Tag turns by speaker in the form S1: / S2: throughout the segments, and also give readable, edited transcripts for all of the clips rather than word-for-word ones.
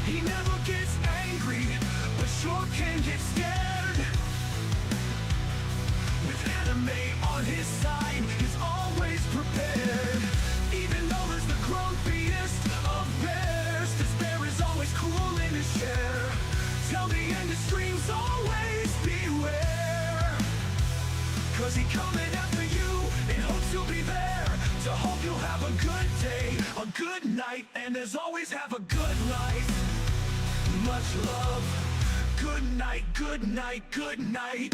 S1: He never gets angry, but sure can get scared. With anime on his side, he's always prepared. Even though he's the grumpiest of bears, this bear is always cool in his chair. Till the end of streams, always beware. Cause he coming after you, in hopes you'll be there. To hope you'll have a good day, a good night, and as always have a good life. Much love. Good night, good night, good night.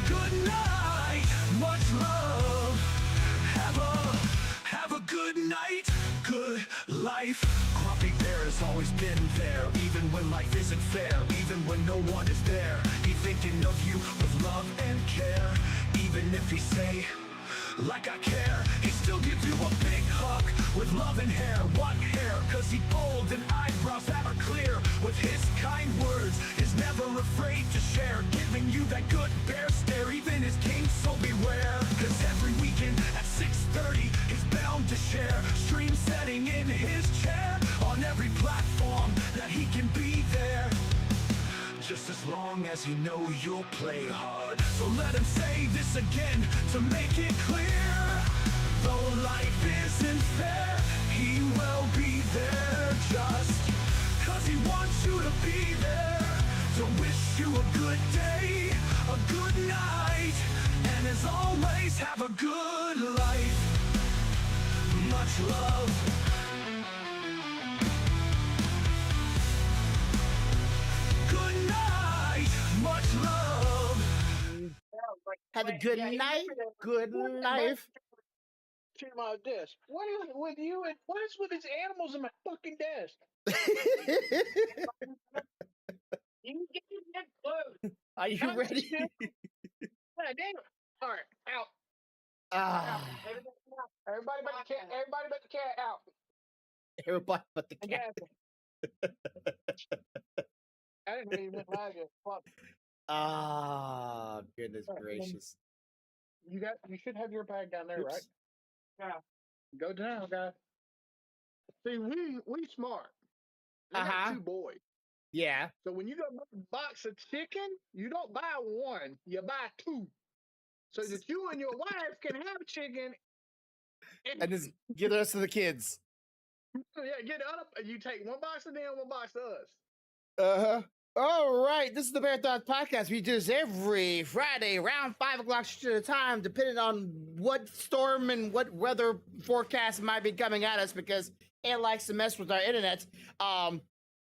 S1: Good night, much love. Have a good night, good life. Grumpy Bear has always been there, even when life isn't fair, even when no one is there. He's thinking of you with love and care. Even if he say, like I care, he still gives you a big hug with love and hair. What hair? Cause he bold and eyebrows that are clear. With his kind words, is never afraid to share, giving you that good bear stare, even his king, so beware. Cause every weekend at 6:30, he's bound to share, stream setting in his chair, on every platform that he can be there. Just as long as he know you'll play hard. So let him say this again to make it clear. Though life isn't fair, he will be there just cause he wants you to be there. To wish you a good day, a good night, and as always have a good life. Much love. Much love.
S2: Have a good night, good life.
S3: To my desk. What is it with you? And what is with these animals in my fucking desk? You get that close.
S2: Are you ready?
S3: Damn it. All right, out.
S2: Ah,
S3: Everybody but the cat. Everybody but the cat out.
S2: everybody but the cat.
S3: I didn't really even lie to you. Fuck.
S2: Ah, goodness gracious.
S3: You should have your bag down there,
S2: Oops.
S3: right? Yeah. Go down, guys. See, we smart. We got two boys.
S2: Yeah.
S3: So when you go buy a box of chicken, you don't buy one, you buy two. So that you and your wife can have chicken.
S2: And just give the rest to the kids.
S3: Yeah, get up. You take one box of them, one box of us.
S2: Uh-huh. All right, this is the Bearthoughts podcast. We do this every Friday around 5 o'clock time, depending on what storm and what weather forecast might be coming at us, because it likes to mess with our internet.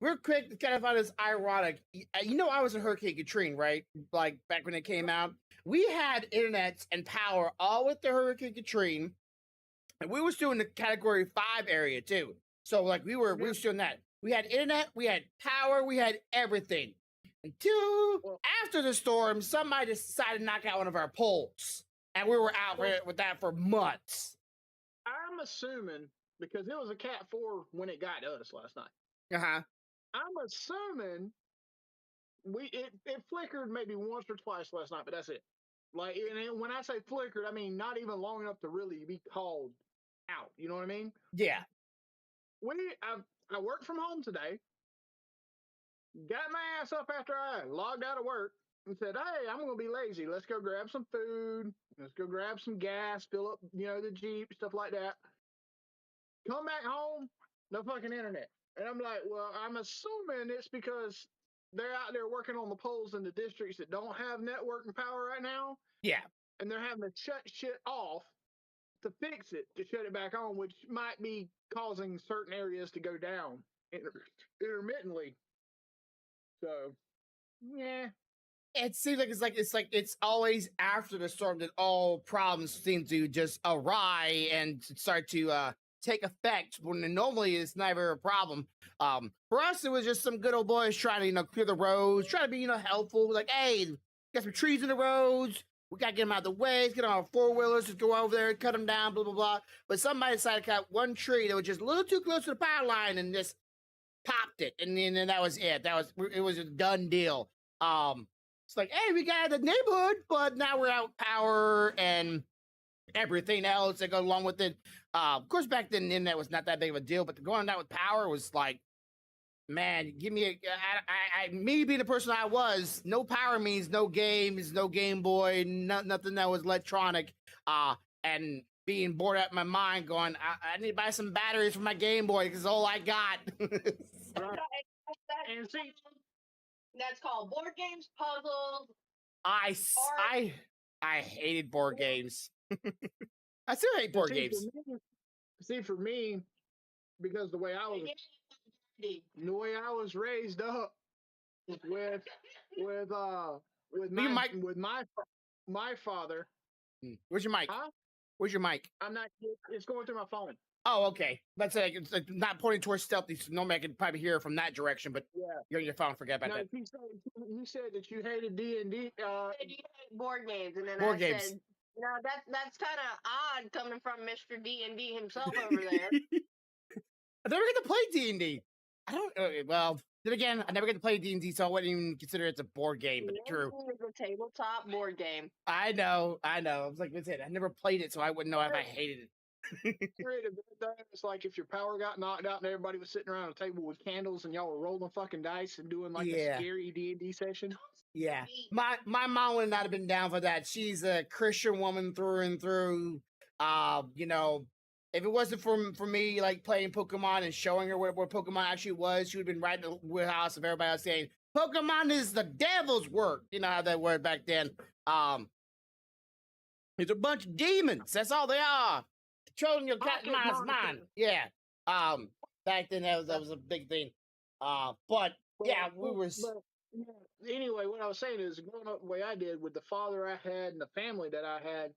S2: Real quick, to kind of find this ironic. You know, I was in Hurricane Katrina, right? Like back when it came out. We had internet and power all with the Hurricane Katrina, and we was doing the Category 5 area too. So like we were doing that. We had internet, we had power, we had everything. Until after the storm, somebody decided to knock out one of our poles. And we were out with that for months.
S3: I'm assuming, because it was a Cat 4 when it got to us last night.
S2: Uh-huh.
S3: I'm assuming it flickered maybe once or twice last night, but that's it. Like, and when I say flickered, I mean not even long enough to really be called out. You know what I mean?
S2: Yeah.
S3: I worked from home today, got my ass up after I logged out of work, and said, hey, I'm going to be lazy. Let's go grab some food. Let's go grab some gas, fill up, the Jeep, stuff like that. Come back home, no fucking internet. And I'm like, well, I'm assuming it's because they're out there working on the poles in the districts that don't have network and power right now.
S2: Yeah.
S3: And they're having to shut shit off to fix it, to shut it back on, which might be causing certain areas to go down intermittently. So, yeah.
S2: It seems like it's always after the storm that all problems seem to just awry and start to take effect, when normally it's never a problem. For us, it was just some good old boys trying to clear the roads, trying to be helpful. Like, hey, got some trees in the roads. We got to get them out of the way. Let's get on our four-wheelers, just go over there, cut them down, blah, blah, blah. But somebody decided to cut one tree that was just a little too close to the power line and just popped it. And then that was it. It was a done deal. It's like, hey, we got the neighborhood, but now we're out power. And everything else that goes along with it. Of course, back then the internet was not that big of a deal, but going out with power was like, man, give me me being the person I was. No power means no games, no Game Boy, nothing that was electronic. And being bored out of my mind, going, I need to buy some batteries for my Game Boy because all I got.
S3: Right. And see,
S4: That's called board games, puzzles.
S2: I hated board games. I still hate board games.
S3: For me, because the way I was raised up with my father.
S2: Where's your mic?
S3: Huh?
S2: Where's your mic?
S3: I'm not. It's going through my phone.
S2: Oh, okay. That's like it's like not pointing towards stealthy. So normally I can probably hear it from that direction, but
S3: yeah,
S2: you're on your phone. Forget about that.
S3: You said that you hated D&D.
S4: Board games, and then
S2: board
S4: I
S2: games.
S4: said, "No, that's kind of odd coming from Mr. D&D himself over there."
S2: I never get to play D&D. I don't. Well, then again, I never get to play D&D, so I wouldn't even consider it a board game. But true.
S4: It's a tabletop board game.
S2: I know. I was like, I never played it, so I wouldn't know if I hated it.
S3: It's like if your power got knocked out and everybody was sitting around a table with candles and y'all were rolling fucking dice and doing like a scary D&D session.
S2: Yeah, my mom would not have been down for that. She's a Christian woman through and through. You know, if it wasn't for me like playing Pokemon and showing her where Pokemon actually was, she would have been right in the wheelhouse of everybody else saying Pokemon is the devil's work. You know how that word back then. It's a bunch of demons. That's all they are. Controlling your cat mind. Yeah. Back then that was a big thing. But yeah, we were.
S3: Anyway, what I was saying is, growing up the way I did with the father I had and the family that I had,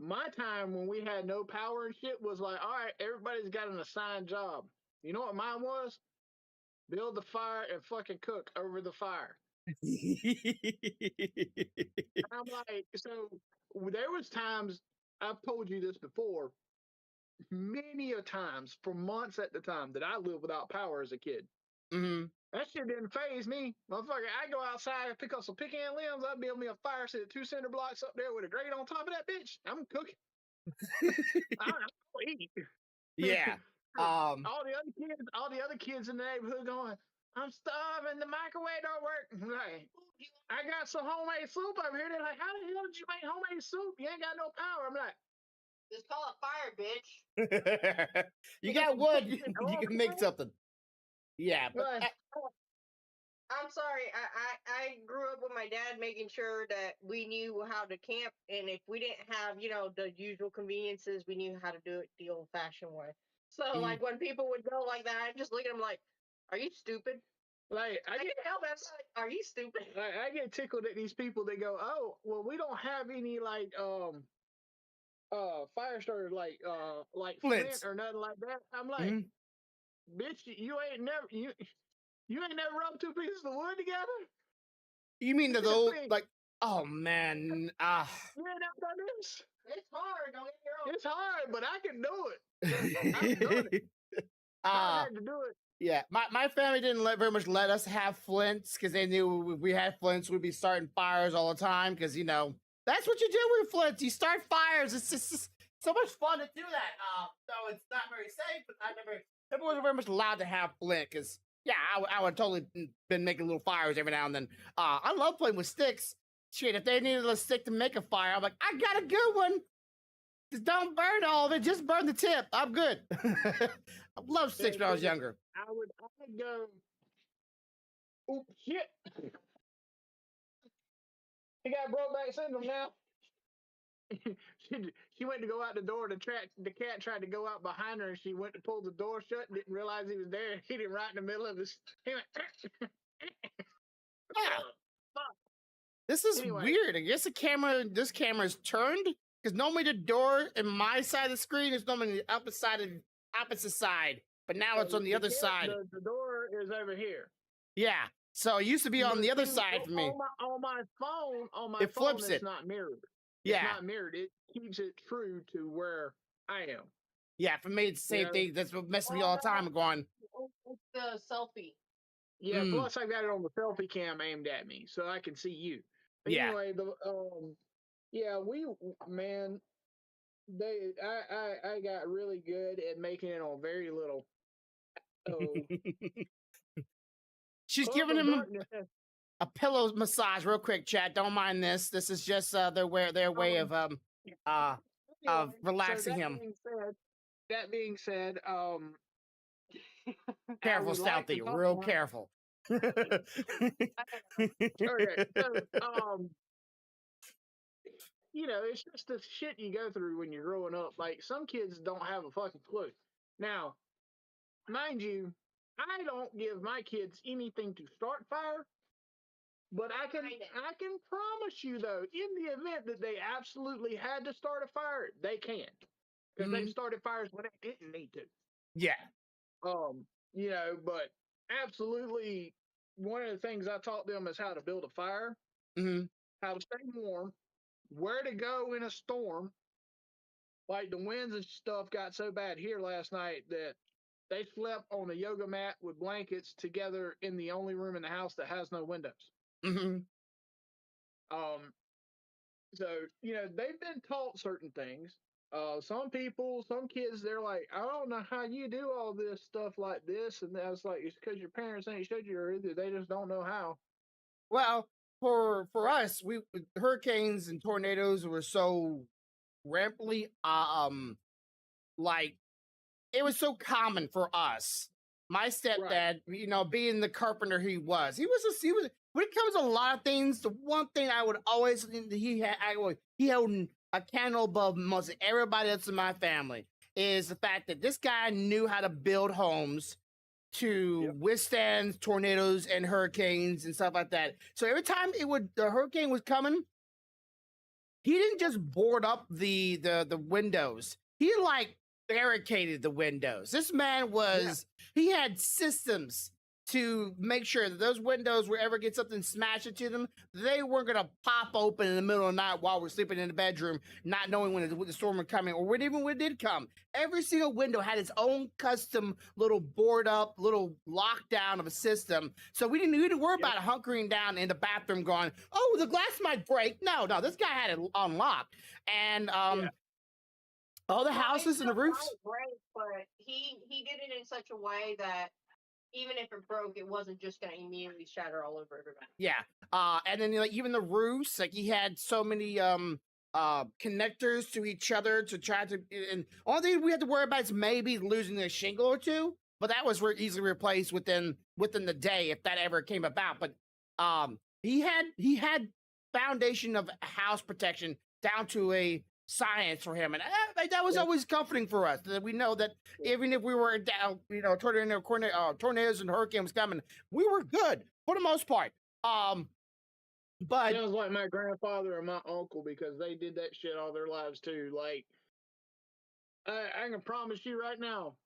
S3: my time when we had no power and shit was like, all right, everybody's got an assigned job. You know what mine was? Build the fire and fucking cook over the fire. I'm like, so there was times, I've told you this before, many a times for months at the time that I lived without power as a kid.
S2: Mm-hmm.
S3: That shit didn't phase me. Motherfucker, I go outside and pick up some pecan limbs. I build me a fire, sit 2 cinder blocks up there with a grate on top of that bitch. I'm cooking. I'm eat.
S2: Yeah.
S3: All the other kids in the neighborhood going, I'm starving, the microwave don't work. I'm like, I got some homemade soup over here. They're like, how the hell did you make homemade soup? You ain't got no power. I'm like,
S4: just call it fire, bitch.
S2: You got wood, you can make something. Yeah, but
S4: I'm sorry. I grew up with my dad making sure that we knew how to camp, and if we didn't have, the usual conveniences, we knew how to do it the old-fashioned way. So, like, when people would go like that, I'd just look at them like, "Are you stupid?"
S3: Like, I
S4: can't help it. Are you stupid?
S3: I get tickled at these people. They go, "Oh, well, we don't have any like fire starters like flint or nothing like that." I'm like, bitch, you ain't never rubbed 2 pieces of wood together. You mean
S2: the old like? Oh man,
S3: you ain't never done this.
S4: It's hard. Don't get me wrong.
S3: It's hard, but I can do it. I've done it. I had to do it.
S2: Yeah, my family didn't very much let us have flints because they knew if we had flints, we'd be starting fires all the time. Because that's what you do with flints. You start fires. It's just so much fun to do that. So it's not very safe. But never wasn't very much allowed to have flint because I would totally been making little fires every now and then. I love playing with sticks. Shit, if they needed a stick to make a fire, I'm like, I got a good one. Just don't burn all of it. Just burn the tip. I'm good. I love sticks when I was younger.
S3: I would go. Oop, shit. He got Brokeback Syndrome now. She went to go out the door. The cat tried to go out behind her, and she went to pull the door shut and didn't realize he was there. And hit him right in the middle of his. He went.
S2: This is weird. I guess this camera is turned because normally the door in my side of the screen is normally the opposite side, but now it's on the other side.
S3: The door is over here.
S2: Yeah. So it used to be on the other side for me.
S3: On my phone,
S2: it flips
S3: it's not mirrored.
S2: Yeah.
S3: It's not mirrored. It keeps it true to where I am.
S2: Yeah, for me, it's the same thing. That's what messes me all the time. I'm going.
S4: It's the selfie.
S3: Yeah, plus I got it on the selfie cam aimed at me, so I can see you. But anyway, I got really good at making it on very little. Oh,
S2: She's
S3: Club
S2: giving
S3: of
S2: him
S3: Darkness.
S2: a pillow massage real quick, chat. Don't mind this. This is just their way
S3: Um,
S2: uh
S3: anyway,
S2: of
S3: so
S2: relaxing him.
S3: that being said, I
S2: Careful,
S3: would like to
S2: Stealthy.
S3: talk
S2: Real
S3: about.
S2: careful.
S3: Okay, so it's just the shit you go through when you're growing up. Like some kids don't have a fucking clue. Now, mind you, I don't give my kids anything to start fire, but I can promise you though, in the event that they absolutely had to start a fire, they can because they've
S2: Mhm.
S3: started fires when they didn't need to.
S2: Yeah.
S3: But absolutely, one of the things I taught them is how to build a fire,
S2: Hmm.
S3: how to stay warm, where to go in a storm. Like the winds and stuff got so bad here last night that they slept on a yoga mat with blankets together in the only room in the house that has no windows.
S2: Hmm.
S3: Um, so they've been taught certain things. Some people, some kids, they're like, I don't know how you do all this stuff like this, and that's like it's because your parents ain't showed you, or either they just don't know how.
S2: Well, for us, we hurricanes and tornadoes were so rampantly like it was so common for us. My
S3: Right.
S2: stepdad, being the carpenter he was when it comes to a lot of things, the one thing I would always he held a candle above most everybody else in my family is the fact that this guy knew how to build homes to
S3: Yep.
S2: withstand tornadoes and hurricanes and stuff like that. So every time the hurricane was coming, he didn't just board up the windows. He like barricaded the windows. This man
S3: Yeah.
S2: he had systems to make sure that those windows, wherever get something smashed into them, they weren't gonna pop open in the middle of the night while we're sleeping in the bedroom, not knowing when the storm was coming or when it did come. Every single window had its own custom little board up, little lockdown of a system. So we didn't need to worry
S3: Yep.
S2: about hunkering down in the bathroom going, oh, the glass might break. No, this guy had it unlocked. And
S3: Yeah.
S2: all the
S4: Well,
S2: houses and the roofs.
S4: break, but he did it in such a way that even if it broke, it wasn't just going to immediately shatter all over everybody.
S2: Yeah. And then like even the roofs, like he had so many connectors to each other to try to, and only thing we had to worry about is maybe losing a shingle or two, but that was easily replaced within the day if that ever came about. But he had foundation of house protection down to a science for him, and that was
S3: Yeah.
S2: always comforting for us that we know that even if we were down, tornadoes and hurricanes coming, we were good for the most part. But
S3: Sounds like my grandfather and my uncle because they did that shit all their lives too. Like, I can promise you right now,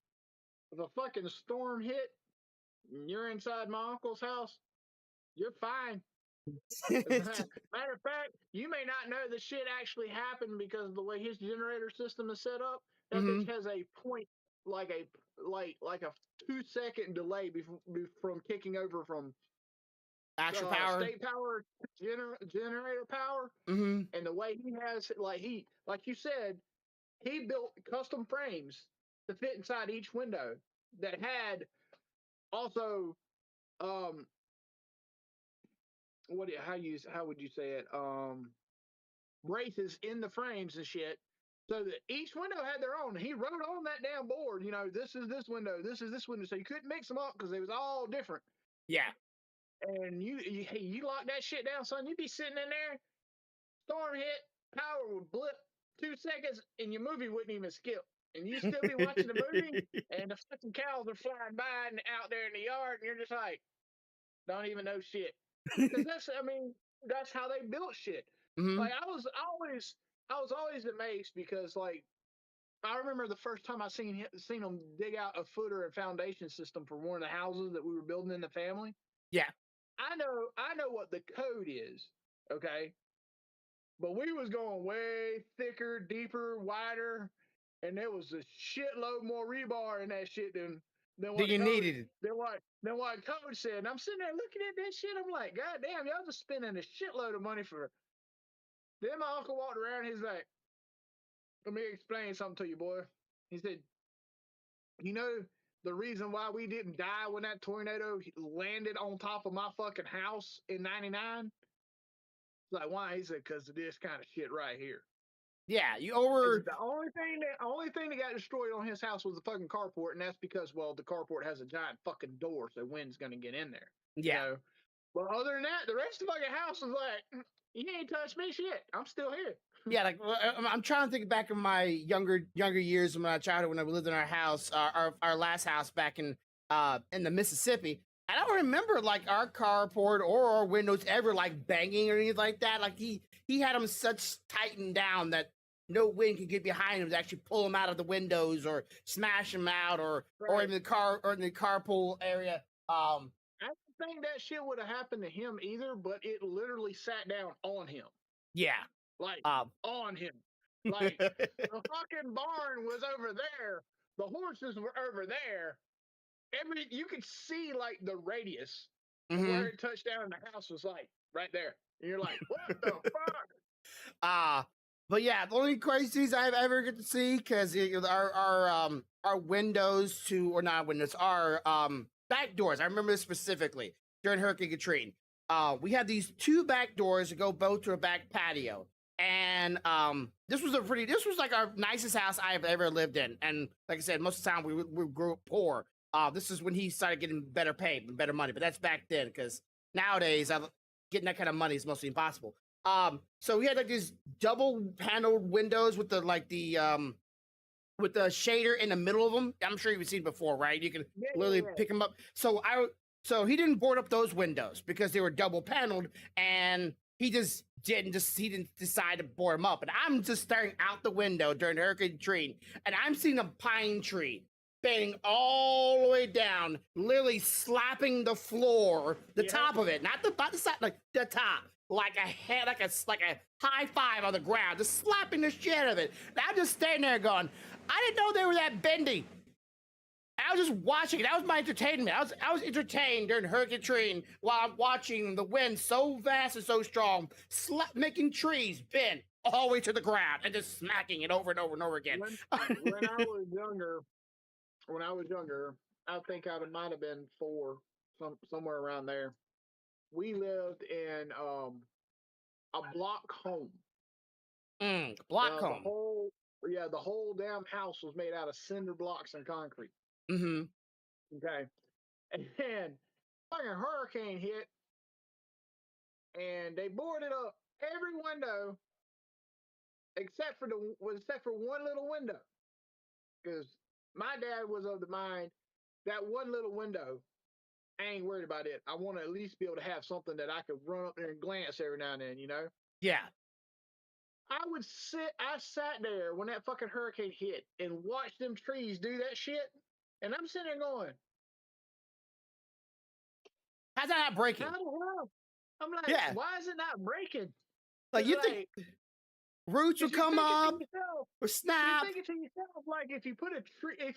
S3: if a fucking storm hit and you're inside my uncle's house, you're fine. Matter of fact, you may not know the shit actually happened because of the way his generator system is set up. That bitch
S2: Mhm.
S3: has a point like a 2-second delay from kicking over from
S2: Actual power.
S3: state power generator power.
S2: Hmm.
S3: And the way he has, like you said, he built custom frames to fit inside each window that had also um how would you say it braces in the frames and shit, so that each window had their own. He wrote on that damn board, this is this window, this is this window, so you couldn't mix them up because they was all different.
S2: Yeah.
S3: And you lock that shit down, son. You'd be sitting in there, storm hit, power would blip 2 seconds, and your movie wouldn't even skip. And you still be watching the movie, and the fucking cows are flying by and out there in the yard, and you're just like, don't even know shit. Because that's how they built shit.
S2: Hmm.
S3: Like I was always amazed because like I remember the first time I seen them dig out a footer and foundation system for one of the houses that we were building in the family.
S2: Yeah.
S3: I know what the code is, okay? But we was going way thicker, deeper, wider, and there was a shitload more rebar in that shit than
S2: Do
S3: what
S2: you
S3: code
S2: needed it?
S3: than what code said. And I'm sitting there looking at that shit. I'm like, God damn, y'all just spending a shitload of money for. Then my uncle walked around. He's like, let me explain something to you, boy. He said, you know, the reason why we didn't die when that tornado landed on top of my fucking house in '99? It's like, why? He said, because of this kind of shit right here.
S2: Yeah, you
S3: He
S2: over.
S3: said, the only thing that got destroyed on his house was the fucking carport, and that's because, well, the carport has a giant fucking door, so wind's gonna get in there.
S2: Yeah.
S3: You know? But other than that, the rest of the fucking house was like, you ain't touched me shit. I'm still here.
S2: Yeah, like I'm trying to think back in my younger years in my childhood when I lived in our house, our last house back in the Mississippi. I don't remember like our carport or our windows ever like banging or anything like that. Like he had them such tightened down that no wind could get behind him to actually pull them out of the windows or smash them out or in the car or in the carpool area.
S3: I don't think that shit would have happened to him either, but it literally sat down on him.
S2: Yeah.
S3: Like on him. Like the fucking barn was over there. The horses were over there. You could see like the radius of where it touched down, and the house was like right there. And you're like, what the fuck?
S2: But yeah, the only crises I've ever get to see because our windows to or not windows, our back doors. I remember this specifically during Hurricane Katrina. We had these two back doors that go both to a back patio. And this was like our nicest house I've ever lived in. And like I said, most of the time we grew up poor. This is when he started getting better pay and better money. But that's back then, because nowadays getting that kind of money is mostly impossible. So we had like these double paneled windows with the shader in the middle of them. I'm sure you've seen before, right? You can literally pick them up. So he didn't board up those windows because they were double paneled, and he didn't decide to board them up. And I'm just staring out the window during the Hurricane Katrina, and I'm seeing a pine tree bending all the way down, literally slapping the floor, the top of it, not the side, like the top, like a high five on the ground, just slapping the shit out of it. And I'm just standing there going, I didn't know they were that bendy. I was just watching. That was my entertainment. I was entertained during Hurricane Katrina while I'm watching the wind so vast and so strong, making trees bend all the way to the ground and just smacking it over and over and over again.
S3: When I was younger, I think I might have been 4, somewhere around there. We lived in a block home.
S2: Block home.
S3: The whole damn house was made out of cinder blocks and concrete.
S2: Mm-hmm.
S3: Okay. And fucking hurricane hit, and they boarded up every window except for one little window. Because my dad was of the mind that one little window, I ain't worried about it. I want to at least be able to have something that I could run up there and glance every now and then, you know?
S2: Yeah.
S3: I sat there when that fucking hurricane hit and watched them trees do that shit. And I'm sitting there going,
S2: how's that not breaking?
S3: How the hell? I'm like, why is it not breaking?
S2: Like, you think roots will come up or snap?
S3: You think to yourself, like, if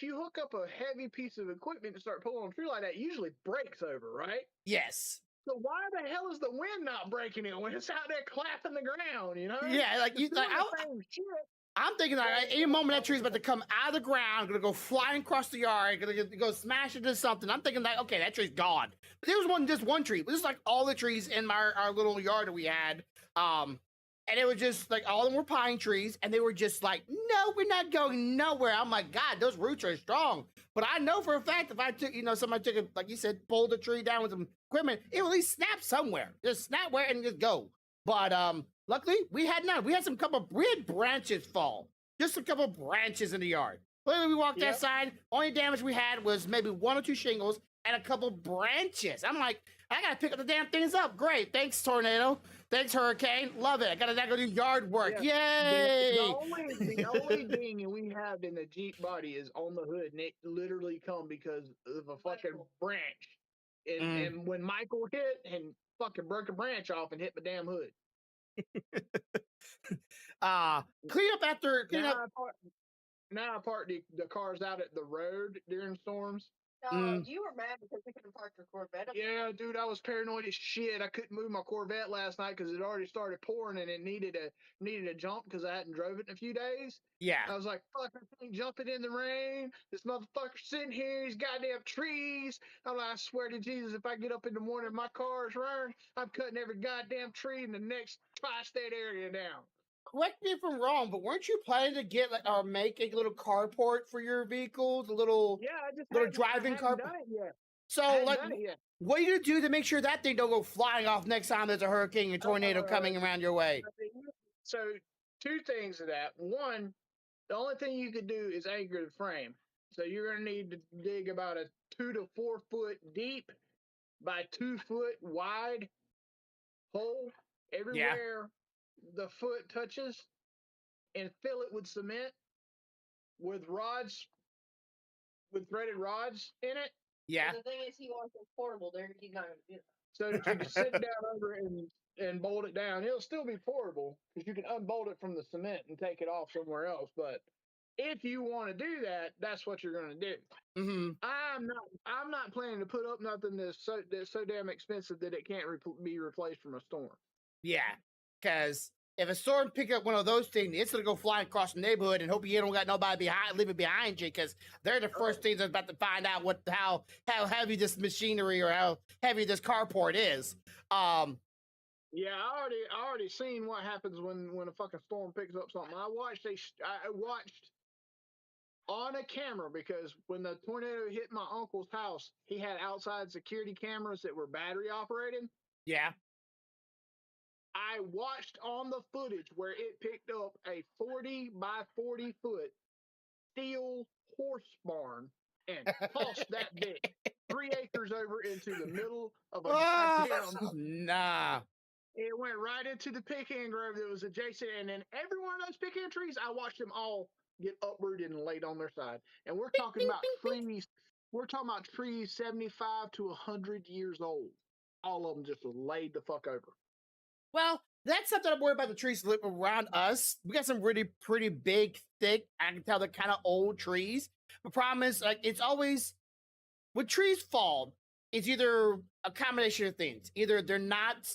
S3: you hook up a heavy piece of equipment and start pulling a tree like that, it usually breaks over, right?
S2: Yes.
S3: So why the hell is the wind not breaking it when it's out there clapping the ground, you know?
S2: Yeah, like I'm thinking like any moment that tree's about to come out of the ground, gonna go flying across the yard, gonna go smash into something. I'm thinking like, okay, that tree's gone. But there was just one tree. This is like all the trees in our little yard that we had. And it was just like all of them were pine trees, and they were just like, no, we're not going nowhere. I'm like, God, those roots are strong. But I know for a fact if I took, somebody took it, like you said, pulled the tree down with some equipment, it would at least snap somewhere. Just snap where and just go. But luckily, we had none. We had branches fall. Just a couple branches in the yard. Literally, we walked outside. Only damage we had was maybe 1 or 2 shingles and a couple branches. I'm like, I gotta pick up the damn things up. Great, thanks tornado. Thanks hurricane. Love it. I gotta go do yard work. Yay!
S3: The only ding we have in the Jeep body is on the hood, and it literally come because of a fucking branch. And when Michael hit and fucking broke a branch off and hit my damn hood.
S2: Clean up.
S3: Now I park the cars out at the road during storms.
S2: Mm.
S4: You were mad because we couldn't park your Corvette up
S3: Yeah, dude, I was paranoid as shit. I couldn't move my Corvette last night because it already started pouring and it needed a jump because I hadn't drove it in a few days.
S2: Yeah.
S3: I was like, fuck, I can't jump it in the rain. This motherfucker's sitting here, he's goddamn trees. I'm like, I swear to Jesus, if I get up in the morning and my car is running, I'm cutting every goddamn tree in the next tri-state area down.
S2: Correct me if I'm wrong, but weren't you planning to get like or make a little carport for your vehicles, a little
S3: Yeah, I just
S2: driving
S3: hadn't
S2: carport?
S3: done it yet. I
S2: So,
S3: hadn't
S2: like,
S3: done it yet.
S2: what are you gonna do to make sure that thing don't go flying off next time there's a hurricane or tornado coming around your way?
S3: So, two things to that. One, the only thing you could do is anchor the frame. So you're going to need to dig about a 2 to 4 foot deep by 2 foot wide hole everywhere the foot touches, and fill it with cement with rods, with threaded rods in it.
S2: Yeah.
S4: The thing is, he wants it portable. There, he's not going to do that.
S3: So that you can sit down over it and bolt it down. It'll still be portable because you can unbolt it from the cement and take it off somewhere else. But if you want to do that, that's what you're going to do.
S2: Mm-hmm.
S3: I'm not planning to put up nothing that's so damn expensive that it can't be replaced from a storm.
S2: Yeah. Because if a storm pick up one of those things, it's gonna go flying across the neighborhood and hope you don't got nobody leaving behind you, because they're the first things that's about to find out how heavy this machinery or how heavy this carport is.
S3: Yeah, I already seen what happens when a fucking storm picks up something. I watched on a camera because when the tornado hit my uncle's house, he had outside security cameras that were battery operated.
S2: Yeah.
S3: I watched on the footage where it picked up a 40 by 40 foot steel horse barn and tossed that bitch 3 acres over into the middle of a goddamn.
S2: Nah.
S3: It went right into the pecan grove that was adjacent, and then every one of those pecan trees, I watched them all get uprooted and laid on their side. And we're talking about trees. We're talking about trees 75 to 100 years old. All of them just laid the fuck over.
S2: Well, that's something I'm worried about. The trees live around us. We got some really pretty big, thick. I can tell they're kind of old trees. The problem is, like, it's always when trees fall, it's either a combination of things. Either they're not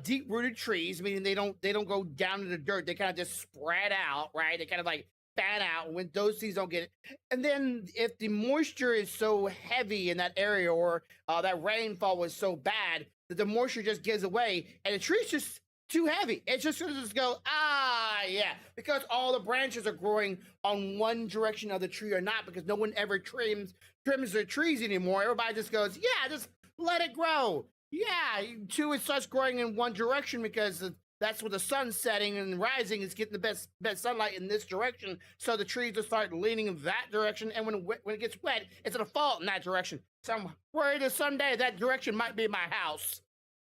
S2: deep rooted trees, meaning they don't go down in the dirt. They kind of just spread out, right? They kind of like fan out when those things don't get it. And then if the moisture is so heavy in that area, or that rainfall was so bad that the moisture just gives away and the tree's just too heavy. It's just gonna just go, yeah, because all the branches are growing on one direction of the tree or not, because no one ever trims their trees anymore. Everybody just goes, yeah, just let it grow. Yeah, too, it starts growing in one direction because that's where the sun's setting and rising. Is getting the best sunlight in this direction, so the trees will start leaning in that direction. And when it gets wet, it's gonna fall in that direction. So I'm worried that someday that direction might be my house.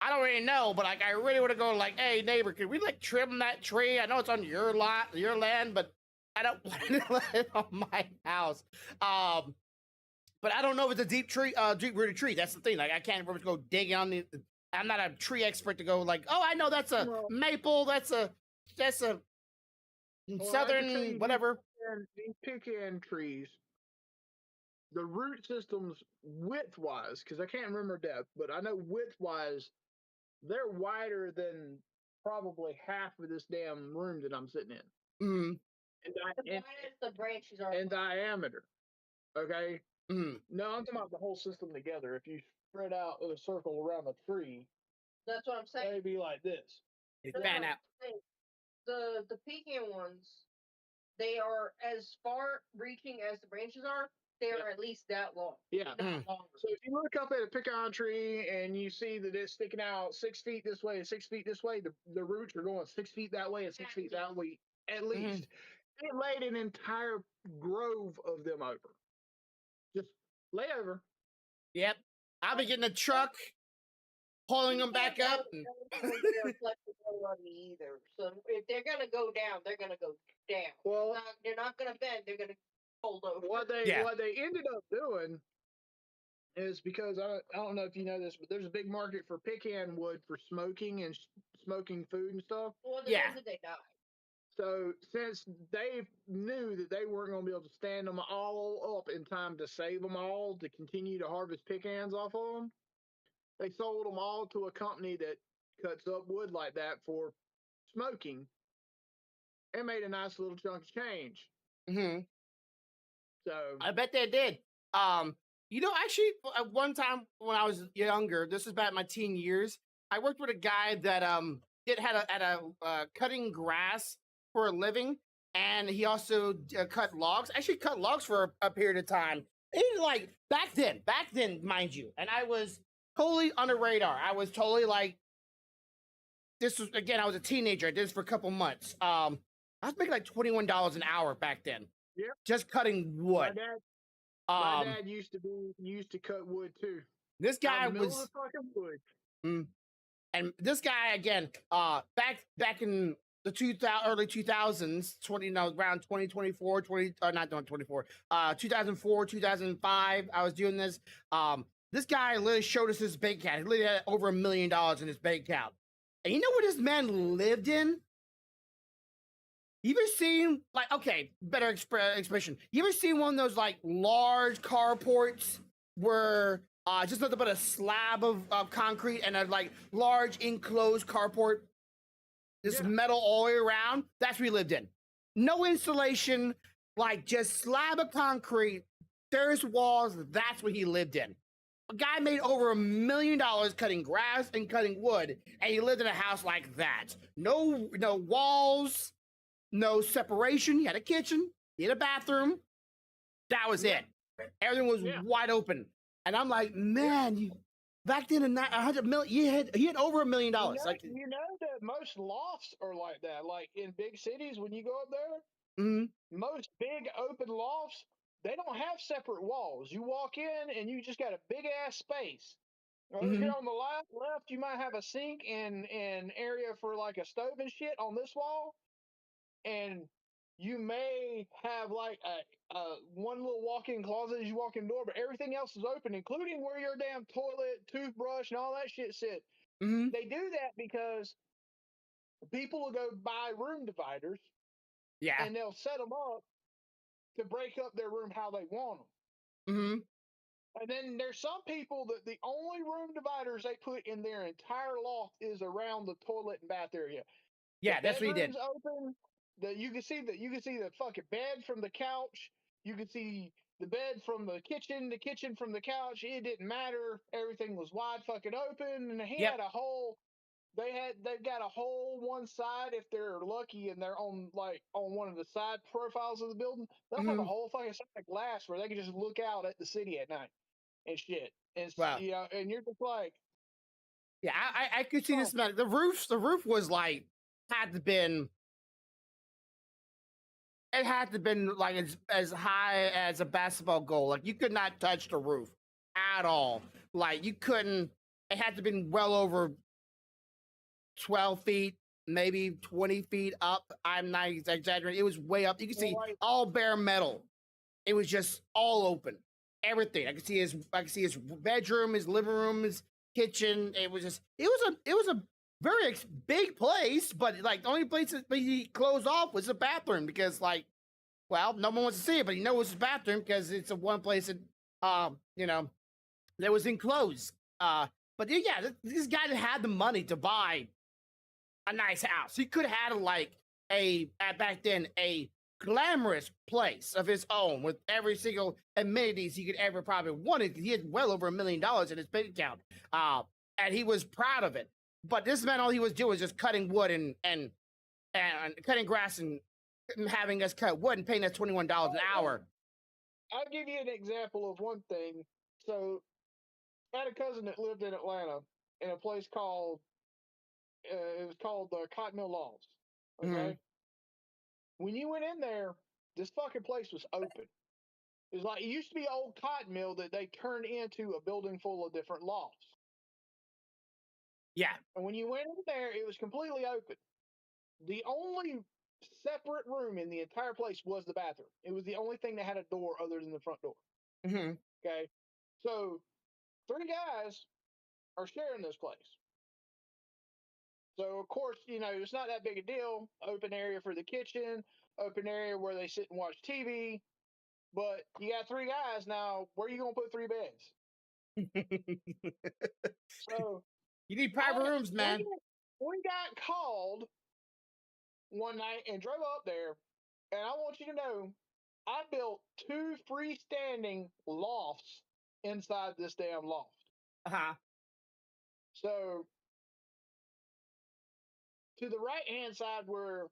S2: I don't really know, but like I really want to go. Like, hey neighbor, can we like trim that tree? I know it's on your land, but I don't want to let it on my house. But I don't know if it's a deep rooted tree. That's the thing. Like, I can't really go digging on the. I'm not a tree expert to go like, oh, I know that's a maple. That's a southern whatever.
S3: These pecan trees, the root systems width-wise, because I can't remember depth, but I know width-wise, they're wider than probably half of this damn room that I'm sitting in.
S2: Mm-hmm.
S4: The branches are
S3: in diameter. Okay.
S2: Mm-hmm.
S3: No, I'm talking about the whole system together. If you spread out a circle around the tree,
S4: that's what I'm saying.
S3: They'd be like this.
S2: They fan out.
S4: The pecan ones, they are as far reaching as the branches are. They are at least that long.
S3: Yeah.
S4: Longer.
S3: So if you look up at a pecan tree and you see that it's sticking out 6 feet this way and 6 feet this way, the roots are going 6 feet that way and 6 feet that way at least. It laid an entire grove of them over. Just lay over.
S2: Yep. I'll be getting a truck, pulling them back up.
S4: Either. So if they're gonna go down, they're gonna go down.
S3: Well,
S4: they're not gonna bend. They're gonna fold over.
S3: What they ended up doing is, because I don't know if you know this, but there's a big market for pecan wood for smoking and smoking food and stuff.
S4: Well,
S2: yeah.
S4: They die.
S3: So since they knew that they weren't going to be able to stand them all up in time to save them all to continue to harvest pecans off of them, they sold them all to a company that cuts up wood like that for smoking and made a nice little chunk of change.
S2: Mm-hmm.
S3: So
S2: I bet they did. Actually, at one time when I was younger, this was back in my teen years, I worked with a guy that had a cutting grass for a living, and he also cut logs. Actually, cut logs for a period of time. It, like back then, mind you, and I was totally on the radar. I was totally like, this was again. I was a teenager. I did this for a couple months. I was making like $21 an hour back then.
S3: Yeah,
S2: just cutting wood.
S3: My dad used to cut wood too.
S2: This guy
S3: Out in the middle
S2: was,
S3: of the fucking wood.
S2: and this guy again, back in the early 2000s, around 2024, 2004, 2005. I was doing this. This guy literally showed us his bank account. He literally had over $1 million in his bank account. And you know what this man lived in? You ever seen, like, okay, better expression. You ever seen one of those, like, large carports where just nothing but a slab of concrete and a, like, large enclosed carport? This metal all the way around? That's what he lived in. No insulation, like, just slab of concrete, there's walls, that's what he lived in. A guy made over $1 million cutting grass and cutting wood, and he lived in a house like that. No walls, no separation. He had a kitchen, he had a bathroom. That was it. Everything was wide open. And I'm like, man, back then in 100 million, he had over $1 million.
S3: You know that most lofts are like that. Like in big cities, when you go up there, most big open lofts, they don't have separate walls. You walk in and you just got a big ass space. Over here on the left, you might have a sink and area for like a stove and shit on this wall. And you may have like a one little walk-in closet as you walk in the door, but everything else is open, including where your damn toilet, toothbrush, and all that shit sit. They do that because people will go buy room dividers, and they'll set them up to break up their room how they want them. And then there's some people that the only room dividers they put in their entire loft is around the toilet and bath area.
S2: Yeah, that's what he did.
S3: Open. You can see the fucking bed from the couch. You can see the bed from the kitchen from the couch. It didn't matter. Everything was wide fucking open, and he had a whole. They've got a whole one side if they're lucky, and they're on one of the side profiles of the building. They'll have a whole fucking side of glass where they can just look out at the city at night and shit. And and you're just like,
S2: yeah, I could see this man. The roof was like had to been like as high as a basketball goal. Like you could not touch the roof at all. Like you couldn't. It had to been well over 12 feet, maybe 20 feet up. I'm not exaggerating. It was way up. You can see all bare metal. It was just all open. Everything. I could see his bedroom, his living room, his kitchen. It was a very big place, but like the only place that he closed off was the bathroom because no one wants to see it, but he knows it's his bathroom because it's the one place that that was enclosed. But yeah, this guy had the money to buy a nice house. He could have had back then a glamorous place of his own with every single amenities he could ever probably wanted. He had well over $1 million in his bank account, and he was proud of it. But this man, all he was doing was just cutting wood and cutting grass and having us cut wood and paying us $21 an hour.
S3: I'll give you an example of one thing. So I had a cousin that lived in Atlanta in a place called Cotton Mill Lawns. Okay. When you went in there, this fucking place was open. It was like, it used to be an old cotton mill that they turned into a building full of different lofts.
S2: Yeah.
S3: And when you went in there, it was completely open. The only separate room in the entire place was the bathroom. It was the only thing that had a door other than the front door. Okay. So 3 guys are sharing this place. So of course, it's not that big a deal. Open area for the kitchen, open area where they sit and watch TV. But you got three guys now. Where are you gonna put three beds? So
S2: You need private rooms, man.
S3: we got called one night and drove up there, and I want you to know, I built two freestanding lofts inside this damn loft.
S2: Uh-huh.
S3: So to the right hand side where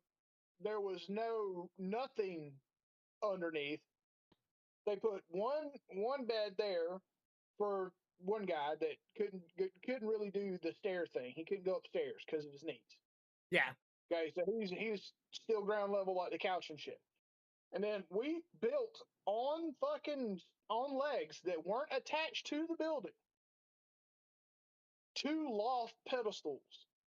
S3: there was nothing underneath, they put one bed there for one guy that couldn't really do the stair thing. He couldn't go upstairs because of his knees.
S2: Yeah.
S3: Okay, so he's still ground level like the couch and shit. And then we built on legs that weren't attached to the building, two loft pedestals.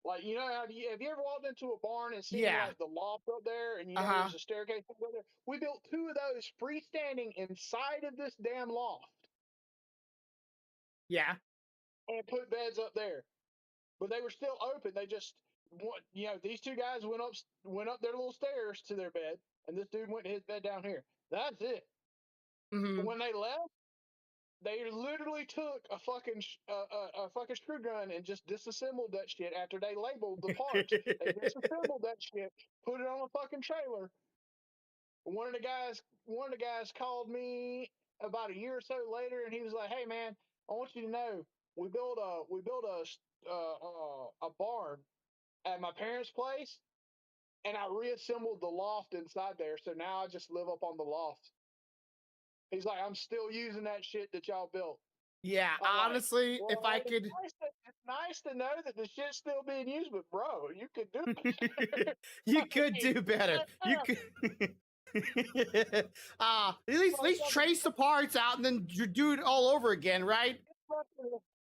S3: Like, have you ever walked into a barn and seen
S2: Yeah.
S3: like the loft up there, and
S2: Uh-huh.
S3: there's a staircase up there? We built two of those freestanding inside of this damn loft.
S2: Yeah.
S3: And put beds up there, but they were still open. They just, these two guys went up their little stairs to their bed, and this dude went to his bed down here. That's it.
S2: Mm-hmm.
S3: When they left, they literally took a fucking screw gun and just disassembled that shit after they labeled the parts. They disassembled that shit, put it on a fucking trailer. One of the guys called me about a year or so later, and he was like, "Hey man, I want you to know we built a barn at my parents' place, and I reassembled the loft inside there. So now I just live up on the loft." He's like, "I'm still using that shit that y'all built."
S2: Yeah,
S3: I'm
S2: honestly,
S3: like,
S2: if
S3: well,
S2: I could,
S3: it's nice to know that the shit's still being used, but bro, you could do better.
S2: you could do better. You could. At least trace the parts out and then do it all over again, right?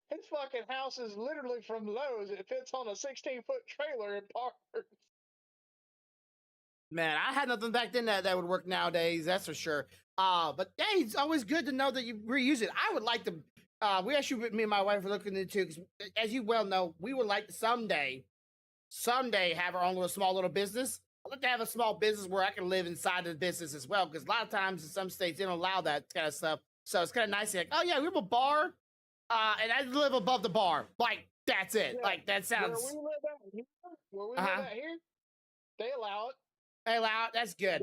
S3: His fucking house is literally from Lowe's. It fits on a 16-foot trailer in parts.
S2: Man, I had nothing back then that would work nowadays. That's for sure. But hey, it's always good to know that you reuse it. I would like to. We actually, me and my wife are looking into, because as you well know, we would like to someday have our own small little business. I'd like to have a small business where I can live inside of the business as well, because a lot of times in some states they don't allow that kind of stuff. So it's kind of nice to like, oh yeah, we have a bar, and I live above the bar. Like that's it.
S3: Yeah,
S2: like that sounds.
S3: Where we live out here, they allow it.
S2: They allow it. That's good.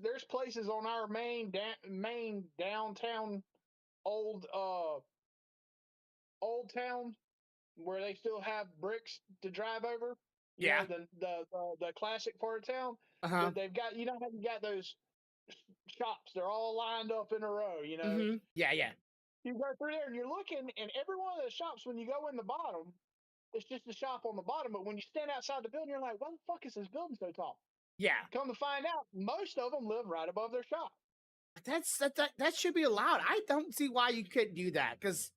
S3: There's places on our main downtown old town where they still have bricks to drive over.
S2: Yeah.
S3: The classic part of town.
S2: Uh-huh.
S3: They've got, how you got those shops? They're all lined up in a row.
S2: Mm-hmm. Yeah, yeah.
S3: You go through there and you're looking, and every one of those shops, when you go in the bottom, it's just a shop on the bottom. But when you stand outside the building, you're like, why the fuck is this building so tall?
S2: Yeah.
S3: Come to find out, most of them live right above their shop.
S2: That should be allowed. I don't see why you couldn't do that, because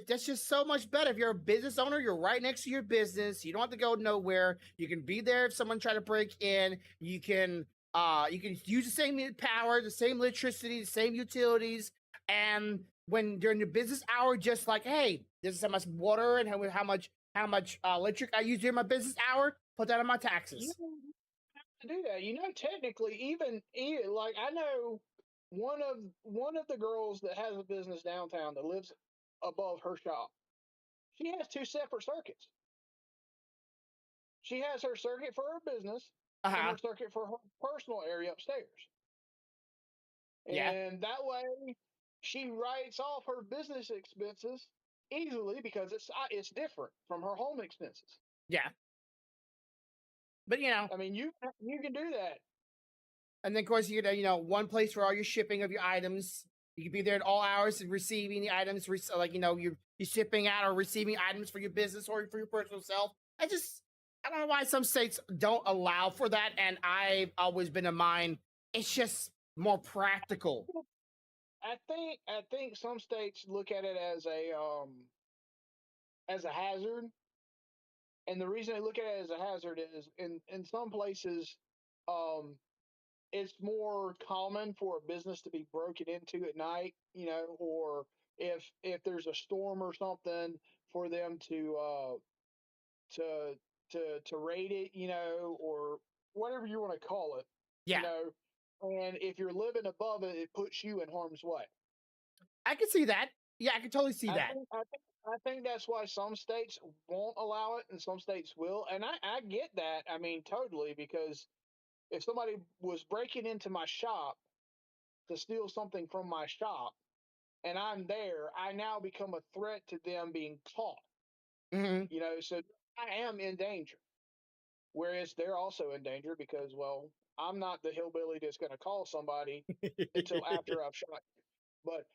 S2: that's just so much better. If you're a business owner, you're right next to your business. You don't have to go nowhere. You can be there if someone try to break in. You can use the same power, the same electricity, the same utilities. And when during your business hour, just like, hey, this is how much water and how much electric I use during my business hour. Put that on my taxes.
S3: You don't have to do that. Technically, even like I know one of the girls that has a business downtown that lives above her shop. She has two separate circuits. She has her circuit for her business and her circuit for her personal area upstairs.
S2: Yeah.
S3: And that way, she writes off her business expenses easily because it's different from her home expenses.
S2: Yeah. But
S3: I mean, you can do that.
S2: And then, of course, you get one place for all your shipping of your items. You can be there at all hours and receiving the items, you're shipping out or receiving items for your business or for your personal self. I don't know why some states don't allow for that, and I've always been of mine. It's just more practical.
S3: I think some states look at it as a hazard, and the reason they look at it as a hazard is in some places, it's more common for a business to be broken into at night, or if there's a storm or something, for them to to to rate it, or whatever you want to call it,
S2: Yeah,
S3: and if you're living above it, it puts you in harm's way.
S2: I can see that. Yeah, I can totally see
S3: I
S2: that.
S3: think I think I think that's why some states won't allow it and some states will. And I get that. I mean, totally, because if somebody was breaking into my shop to steal something from my shop and I'm there, I now become a threat to them being caught.
S2: Hmm.
S3: So I am in danger. Whereas they're also in danger because, well, I'm not the hillbilly that's going to call somebody until after I've shot you. But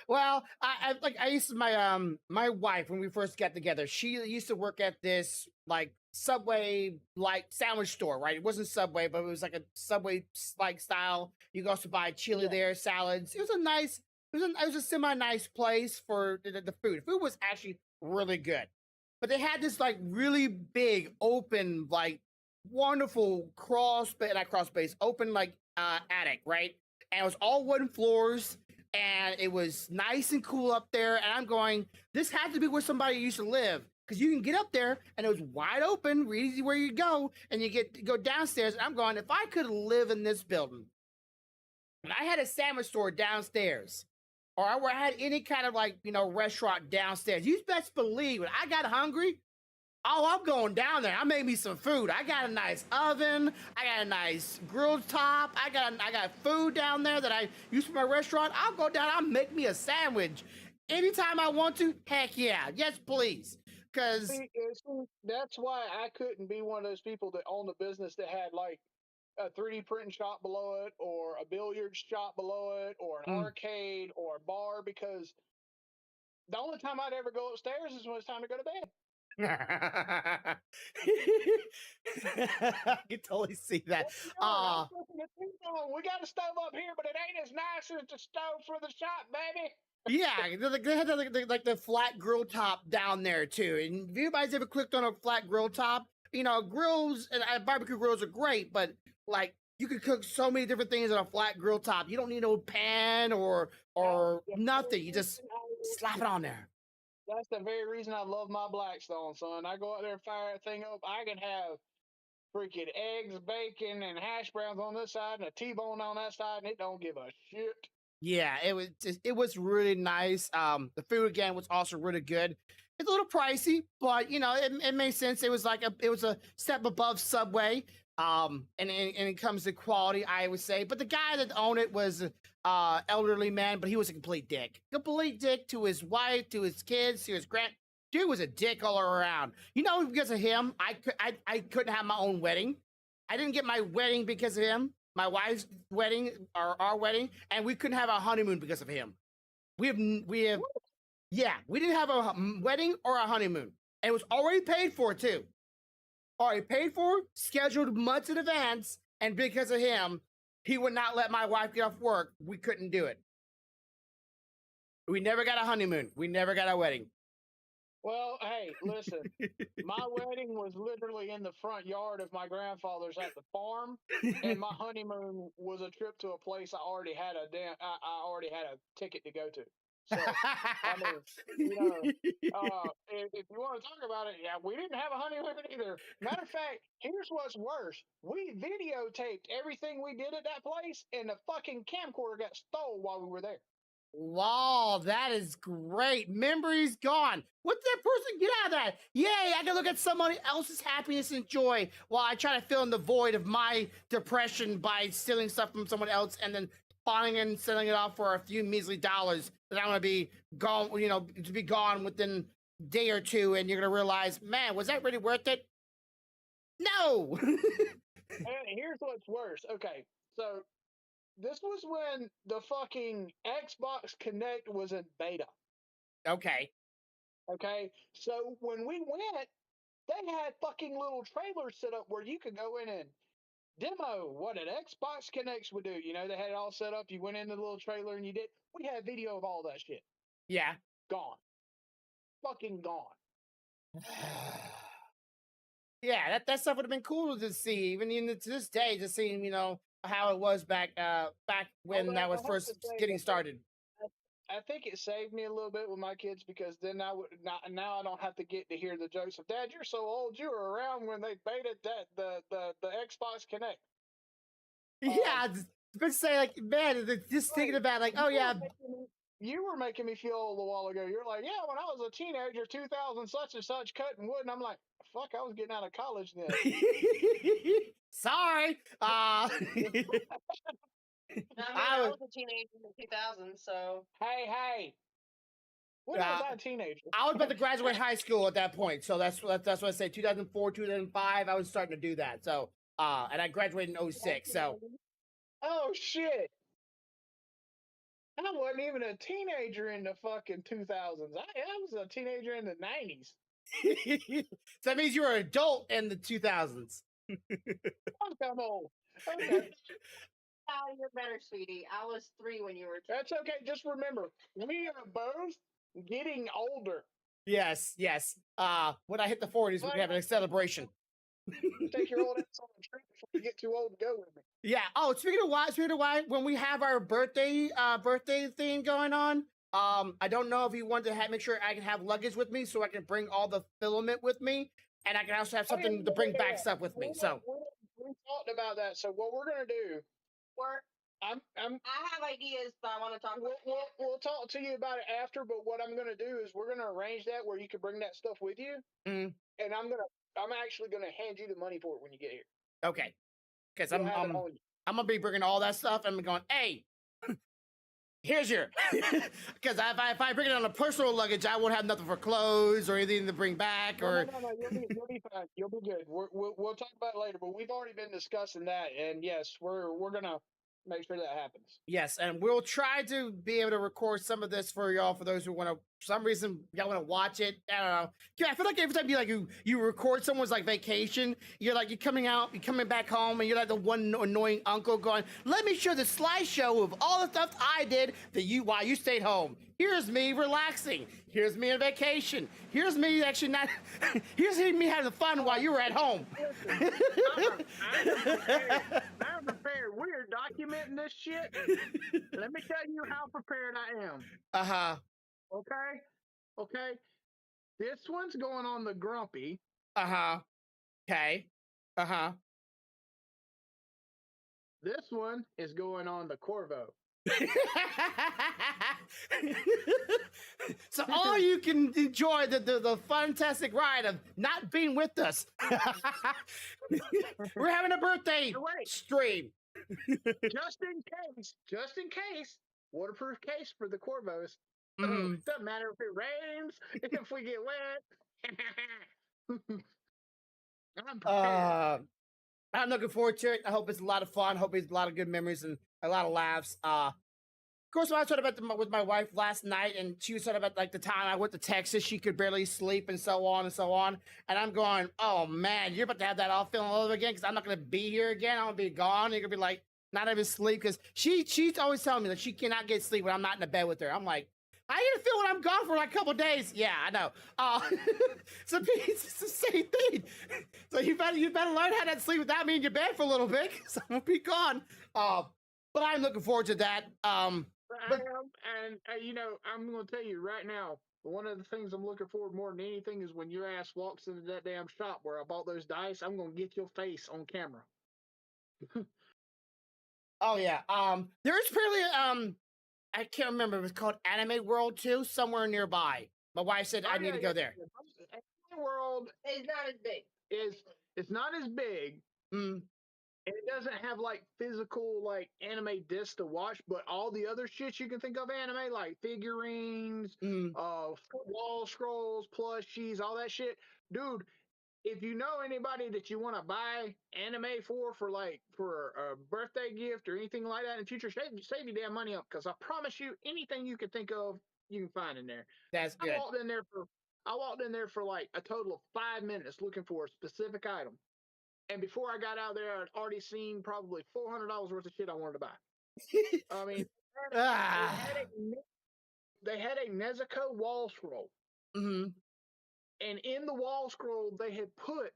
S2: Well, I used to my wife when we first got together. She used to work at this like Subway like sandwich store, right? It wasn't Subway, but it was like a Subway like style. You could also buy chili
S3: yeah,
S2: there, salads. It was a nice, it was a semi nice place for the food. The food was actually really good, but they had this like really big open like wonderful not crawl space, open like attic, right? And it was all wooden floors and it was nice and cool up there. And I'm going, this had to be where somebody used to live because you can get up there and it was wide open, easy where you go, and you go downstairs. And I'm going, if I could live in this building, and I had a sandwich store downstairs, or I had any kind of like restaurant downstairs, you best believe when I got hungry, oh, I'm going down there. I made me some food. I got a nice oven. I got a nice grilled top. I got food down there that I use for my restaurant. I'll go down. I'll make me a sandwich anytime I want to. Heck yeah, yes please. Cause
S3: see, that's why I couldn't be one of those people that owned a business that had like a 3D printing shop below it, or a billiards shop below it, or an
S2: mm.
S3: arcade, or a bar, because the only time I'd ever go upstairs is when it's time to go to bed.
S2: I can totally see that.
S3: I'm flipping the TV on. We got a stove up here, but it ain't as nice as the stove for the shop, baby.
S2: Yeah, they had like the flat grill top down there too. And if anybody's ever clicked on a flat grill top, grills and barbecue grills are great, but like you can cook so many different things on a flat grill top. You don't need no pan or nothing. You just slap it on there.
S3: That's the very reason I love my Blackstone, son. I go out there and fire that thing up. I can have freaking eggs, bacon, and hash browns on this side and a T-bone on that side, and it don't give a shit.
S2: Yeah, it was really nice. The food again was also really good. It's a little pricey, but it made sense. It was a step above Subway. And it comes to quality, I would say. But the guy that owned it was elderly man, but he was a complete dick to his wife, to his kids, to his dude was a dick all around. Because of him, I couldn't have my own wedding. I didn't get my wedding because of him. My wife's wedding or our wedding, and we couldn't have our honeymoon because of him. We have yeah, we didn't have a wedding or a honeymoon. And it was already paid for too. Already paid for, scheduled months in advance, and because of him, he would not let my wife get off work. We couldn't do it. We never got a honeymoon. We never got a wedding.
S3: Well, hey, listen, my wedding was literally in the front yard of my grandfather's at the farm, and my honeymoon was a trip to a place I already had I already had a ticket to go to. So, I mean, if you want to talk about it, yeah, we didn't have a honeymoon either. Matter of fact, here's what's worse: we videotaped everything we did at that place, and the fucking camcorder got stole while we were there.
S2: Wow, that is great. Memories gone. What's that person get out of that? Yay, I can look at somebody else's happiness and joy while I try to fill in the void of my depression by stealing stuff from someone else and then buying and selling it off for a few measly dollars that I'm going to be gone, to be gone within a day or two. And you're going to realize, man, was that really worth it? No.
S3: And here's what's worse. Okay, so this was when the fucking Xbox Connect was in beta.
S2: Okay.
S3: Okay, so when we went, they had fucking little trailers set up where you could go in and demo what an Xbox Connect would do. They had it all set up. You went into the little trailer and you did. We had video of all that shit.
S2: Yeah.
S3: Gone. Fucking gone.
S2: Yeah, that stuff would have been cool to see, even to this day, just seeing, how it was back when that was first getting started.
S3: I think it saved me a little bit with my kids because then I would not now I don't have to get to hear the jokes of Dad, you're so old, you were around when they baited that the Xbox Connect.
S2: Yeah, but say like, man, just thinking about like, oh yeah,
S3: You were making me feel old a while ago. You're like, yeah, when I was a teenager, 2000 such and such, cutting wood, and I'm like, fuck, I was getting out of college then.
S2: sorry.
S4: I was a teenager in the 2000s, so.
S3: Hey, when was I a teenager?
S2: I was about to graduate high school at that point, so that's what I say. 2004, 2005, I was starting to do that. So, and I graduated in 06. So,
S3: oh shit. I wasn't even a teenager in the fucking 2000s. I was a teenager in the 90s.
S2: so that means you were an adult in the 2000s.
S3: I'm old. Okay.
S4: Oh, you're better, sweetie. I was 3 when you were 2.
S3: That's okay. Just remember, we are both getting older.
S2: Yes. When I hit the 40s, we can have a celebration.
S3: Take your old ass on a trip before you get too old to go with me.
S2: Yeah. Oh, speaking of why, when we have our birthday thing going on, I don't know if you want to make sure I can have luggage with me so I can bring all the filament with me, and I can also have something to bring back stuff with me. So
S3: we talked about that. So what we're gonna do?
S4: I have ideas, but I want to talk about
S3: we'll talk to you about it after, but what I'm going to do is we're going to arrange that where you can bring that stuff with you. And I'm actually going to hand you the money for it when you get here.
S2: Okay. Because I'm going to be bringing all that stuff and I'm going, hey, here's your, because if I bring it on a personal luggage, I won't have nothing for clothes or anything to bring back.
S3: No, you'll be fine. You'll be good. We'll talk about it later, but we've already been discussing that. And yes, we're going to make sure that happens.
S2: Yes, and we'll try to be able to record some of this for y'all. For those who want to, for some reason, y'all want to watch it. I don't know. Yeah, I feel like every time you record someone's like vacation, you're coming back home, and you're like the one annoying uncle going, "Let me show the slideshow of all the stuff I did while you stayed home. Here's me relaxing. Here's me on vacation. Here's me actually not. Here's me having fun while you were at home."
S3: I'm prepared. We're documenting this shit. Let me tell you how prepared I am. Okay. This one's going on the Grumpy.
S2: Okay.
S3: This one is going on the Corvo.
S2: So all you can enjoy the fantastic ride of not being with us. We're having a birthday stream.
S3: just in case, waterproof case for the Corvos. Doesn't matter if it rains, if we get wet. I'm prepared.
S2: I'm looking forward to it. I hope it's a lot of fun. I hope it's a lot of good memories and a lot of laughs. Of course, I talked about with my wife last night, and she was talking about the time I went to Texas, she could barely sleep, and so on and so on. And I'm going, oh man, you're about to have that all feeling all over again because I'm not going to be here again. I'm going to be gone. You're going to be like, not even sleep because she's always telling me that she cannot get sleep when I'm not in the bed with her. I'm like, I get a feel when I'm gone for like a couple of days. Yeah, I know. So it's the same thing. So you better learn how to sleep without me in your bed for a little bit because I'm gonna be gone. But I'm looking forward to that. I'm
S3: gonna tell you right now. One of the things I'm looking forward more than anything is when your ass walks into that damn shop where I bought those dice. I'm gonna get your face on camera.
S2: Oh yeah. There is apparently I can't remember. It was called Anime World 2, somewhere nearby. My wife said I need to go there.
S3: Anime World
S4: is not as big.
S3: It's not as big. And it doesn't have like physical like anime discs to watch, but all the other shit you can think of anime, like figurines, wall scrolls, plushies, all that shit. Dude, if you know anybody that you want to buy anime for a birthday gift or anything like that in the future, save your damn money up because I promise you, anything you can think of, you can find in there.
S2: That's good.
S3: I walked in there for like a total of 5 minutes looking for a specific item, and before I got out there, I'd already seen probably $400 worth of shit I wanted to buy. I mean, they had a Nezuko wall scroll. And in the wall scroll, they had put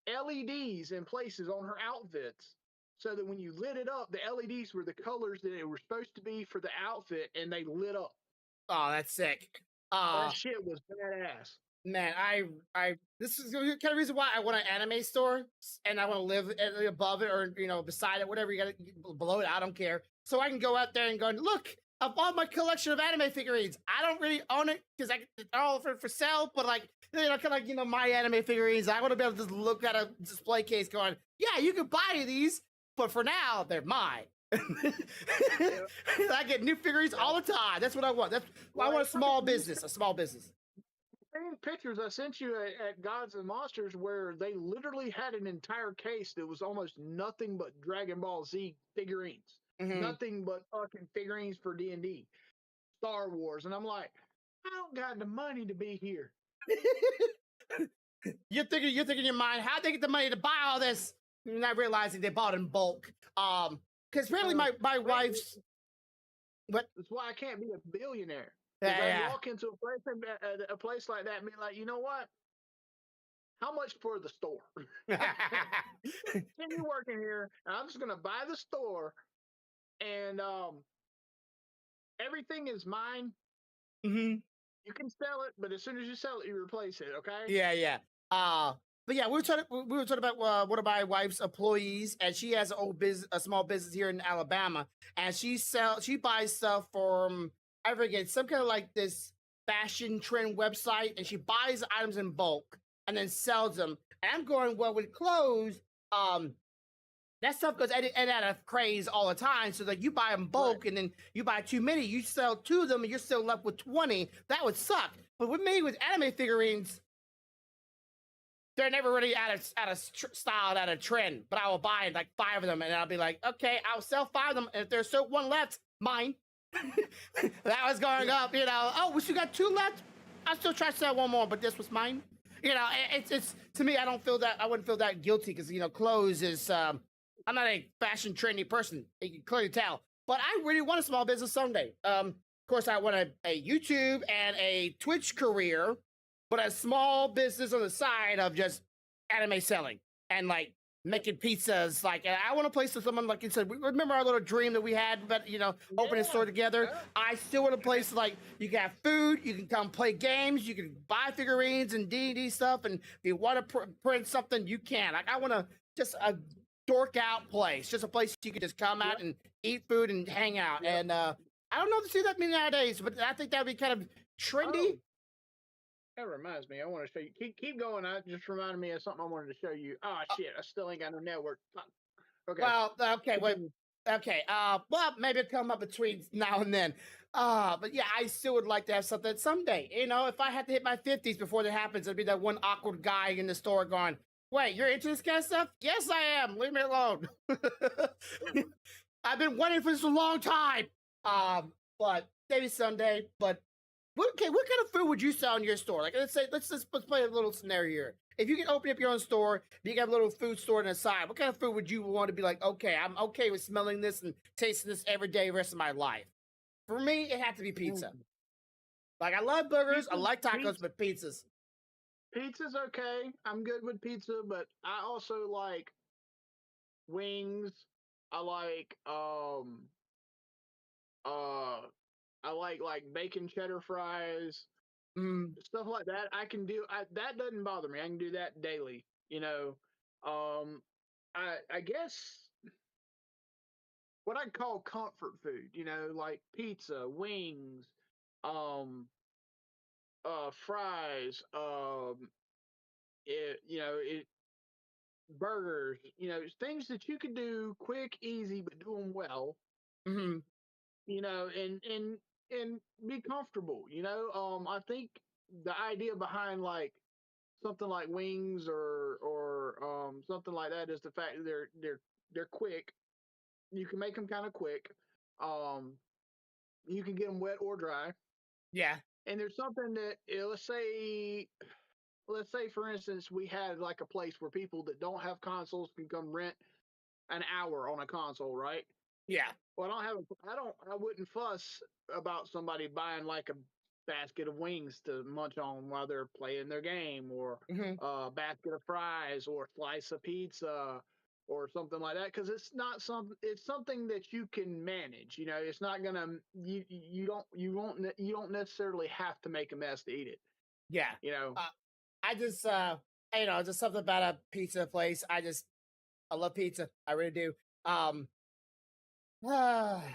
S3: LEDs in places on her outfits so that when you lit it up, the LEDs were the colors that it were supposed to be for the outfit, and they lit up.
S2: Oh, that's sick.
S3: That shit was badass.
S2: Man, this is the kind of reason why I want an anime store and I want to live above it or beside it, whatever you got below it. I don't care. So I can go out there and go, look, I bought my collection of anime figurines. I don't really own it because it's all for sale, but like kind of like my anime figurines. I want to be able to just look at a display case, going, yeah, you can buy these, but for now they're mine. I get new figurines all the time. That's what I want. I want a small business. A small business.
S3: Same pictures I sent you at Gods and Monsters where they literally had an entire case that was almost nothing but Dragon Ball Z figurines.
S2: Mhm.
S3: Nothing but fucking figurines for D&D, Star Wars, and I'm like, I don't got the money to be here.
S2: You're thinking in your mind, how'd they get the money to buy all this? You're not realizing they bought in bulk. Because apparently my wife's what?
S3: That's why I can't be a billionaire.
S2: Yeah.
S3: I walk into a place like that and be like, you know what? How much for the store? Continue working here, and I'm just gonna buy the store, and everything is mine.
S2: Mm-hmm.
S3: You can sell it, but as soon as you sell it, you replace it. Okay?
S2: Yeah. But yeah, we were talking about one of my wife's employees, and she has a small business here in Alabama, and she buys stuff from, I forget, some kind of like this fashion trend website, and she buys items in bulk and then sells them. And I'm going, well, with clothes, that stuff goes out of craze all the time. So like you buy them bulk, and then you buy too many, you sell 2 of them, and you're still left with 20. That would suck. But with me, with anime figurines, they're never really out of style, out of trend. But I will buy like 5 of them, and I'll be like, okay, I'll sell 5 of them, and if there's still 1 left, mine. That was going up, Oh, we still got 2 left. I'll still try to sell 1 more, but this was mine. It's to me, I wouldn't feel that guilty because clothes is. I'm not a fashion trendy person. You can clearly tell, but I really want a small business someday. Of course, I want a YouTube and a Twitch career, but a small business on the side of just anime selling and like making pizzas. Like, I want a place for someone, like you said, remember our little dream that we had, but opening a store together.
S3: Yeah.
S2: I still want a place like you can have food, you can come play games, you can buy figurines and D&D stuff, and if you want to print something, you can. Like, I want just a dork out place, just a place you can just come out and eat food and hang out. And I don't know if you see that many nowadays, but I think that'd be kind of trendy.
S3: Oh, that reminds me, I want to show you. Keep going. I just reminded me of something I wanted to show you. Oh shit, I still ain't got no network. Fuck. Okay.
S2: Well, okay, wait. Okay, well, maybe it'll come up between now and then. But yeah, I still would like to have something someday. If I had to hit my 50s before that happens, I'd be that one awkward guy in the store going, wait, you're into this kind of stuff? Yes, I am. Leave me alone. I've been waiting for this a long time. But maybe someday. But what kind of food would you sell in your store? Like, let's play a little scenario here. If you can open up your own store, you got a little food store on the side, what kind of food would you want to be like, okay, I'm okay with smelling this and tasting this every day, the rest of my life? For me, it had to be pizza. Like, I love burgers, I like tacos, but pizzas.
S3: Pizza's okay. I'm good with pizza, but I also like wings. I like I like bacon cheddar fries. Stuff like that. I can do. That doesn't bother me. I can do that daily. I guess what I'd call comfort food. Like pizza, wings, fries, burgers. Things that you can do quick, easy, but do them well.
S2: Mm-hmm.
S3: And be comfortable. I think the idea behind like something like wings or something like that is the fact that they're quick. You can make them kind of quick. You can get them wet or dry.
S2: Yeah.
S3: And there's something that let's say for instance we had like a place where people that don't have consoles can come rent an hour on a console, right?
S2: Yeah.
S3: Well, I wouldn't fuss about somebody buying like a basket of wings to munch on while they're playing their game, or a basket of fries, or a slice of pizza, or something like that, because it's not something. It's something that you can manage. You know, it's not gonna. You don't necessarily have to make a mess to eat it.
S2: Yeah.
S3: You know.
S2: I just just something about a pizza place. I love pizza. I really do. Um,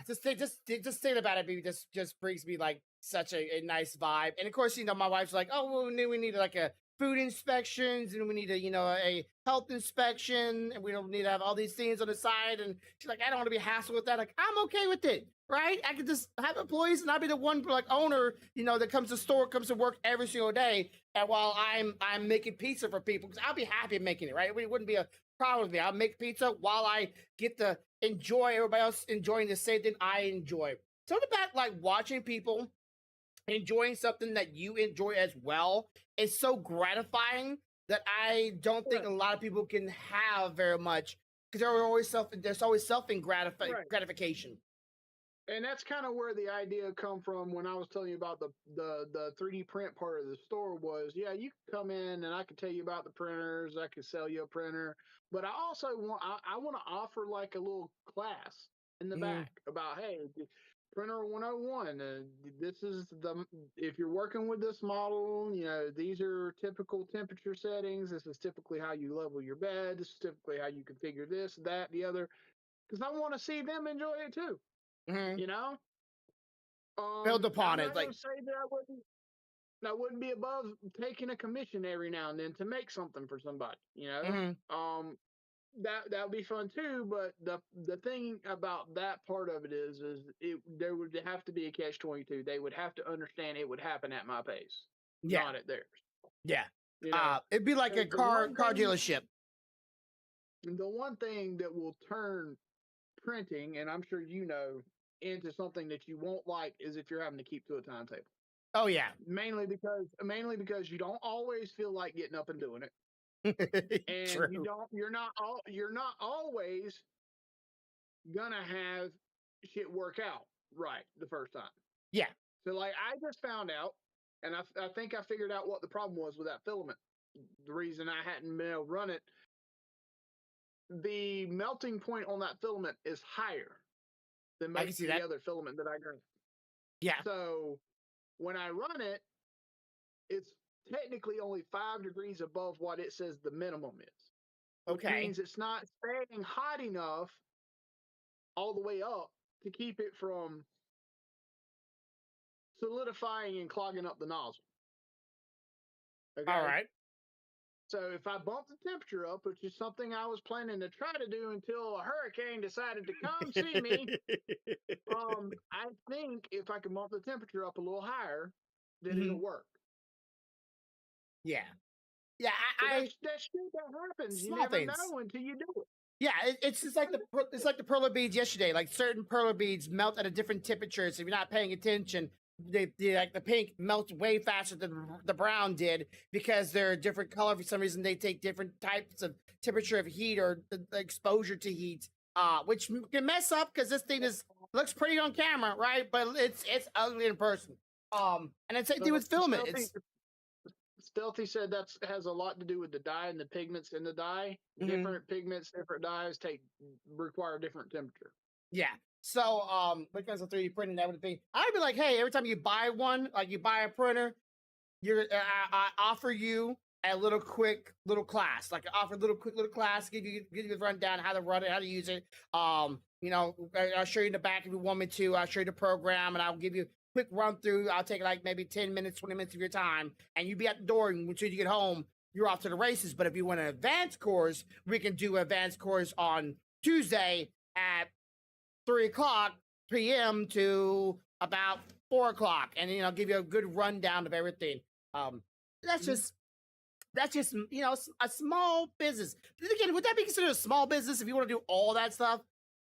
S2: just thinking about it, baby, just brings me like such a nice vibe. And of course, my wife's like, oh, well, we need like a food inspections, and we need a health inspection, and we don't need to have all these things on the side. And she's like, I don't want to be hassled with that. Like, I'm okay with it, right? I could just have employees, and I'll be the one like owner, that comes to store, comes to work every single day. And while I'm making pizza for people, because I'll be happy making it, right? It wouldn't be a problem with me. I'll make pizza while I get to enjoy everybody else enjoying the same thing I enjoy. Something about like watching people enjoying something that you enjoy as well is so gratifying that I don't think a lot of people can have very much, because there's always self gratification.
S3: And that's kind of where the idea come from when I was telling you about the 3D print part of the store was, yeah, you can come in and I can tell you about the printers, I can sell you a printer, but I also want to offer like a little class in the back about, hey, printer 101, this is if you're working with this model, these are typical temperature settings, this is typically how you level your bed, this is typically how you configure this, that, the other, because I want to see them enjoy it too.
S2: Mm-hmm.
S3: You know,
S2: Build upon
S3: I'm
S2: it,
S3: not gonna say that I wouldn't be above taking a commission every now and then to make something for somebody. That would be fun too. But the thing about that part of it is there would have to be a catch-22. They would have to understand it would happen at my pace, not at theirs.
S2: Yeah. It'd be like a car dealership.
S3: The one thing that will turn printing, and I'm sure into something that you won't like, is if you're having to keep to a timetable.
S2: Oh yeah.
S3: Mainly because you don't always feel like getting up and doing it. And
S2: True.
S3: you're not always gonna have shit work out right the first time.
S2: Yeah.
S3: So like I just found out, and I think I figured out what the problem was with that filament. The reason I hadn't been able to run it, the melting point on that filament is higher than most of the other filament that I got.
S2: Yeah.
S3: So when I run it, it's technically only 5 degrees above what it says the minimum is. Which means it's not staying hot enough all the way up to keep it from solidifying and clogging up the nozzle.
S2: Okay? All right.
S3: So if I bump the temperature up, which is something I was planning to try to do until a hurricane decided to come see me, I think if I can bump the temperature up a little higher, then it'll work.
S2: Yeah. Yeah,
S3: that shit that happens. You never know until you do it.
S2: Yeah, it's just like the perler beads yesterday. Like certain perler beads melt at a different temperature, so if you're not paying attention, they like the pink melts way faster than the brown did because they're a different color. For some reason, they take different types of temperature of heat or the exposure to heat, which can mess up because this thing looks pretty on camera, right? But it's ugly in person. And it's same thing with filament.
S3: Stealthy said that has a lot to do with the dye and the pigments in the dye. Different pigments, different dyes require different temperature.
S2: Yeah. So, because of 3D printing, that would be. I'd be like, hey, every time you buy one, like you buy a printer, I offer you a little class. Like I offer a little class, give you a rundown how to run it, how to use it. I'll show you in the back if you want me to. I'll show you the program, and I'll give you quick run through. I'll take like maybe 10 minutes, 20 minutes of your time, and you be at the door, and until you get home, you're off to the races. But if you want an advanced course, we can do an advanced course on Tuesday at 3:00 p.m. to about 4:00, and give you a good rundown of everything. That's just a small business. But again, would that be considered a small business if you want to do all that stuff?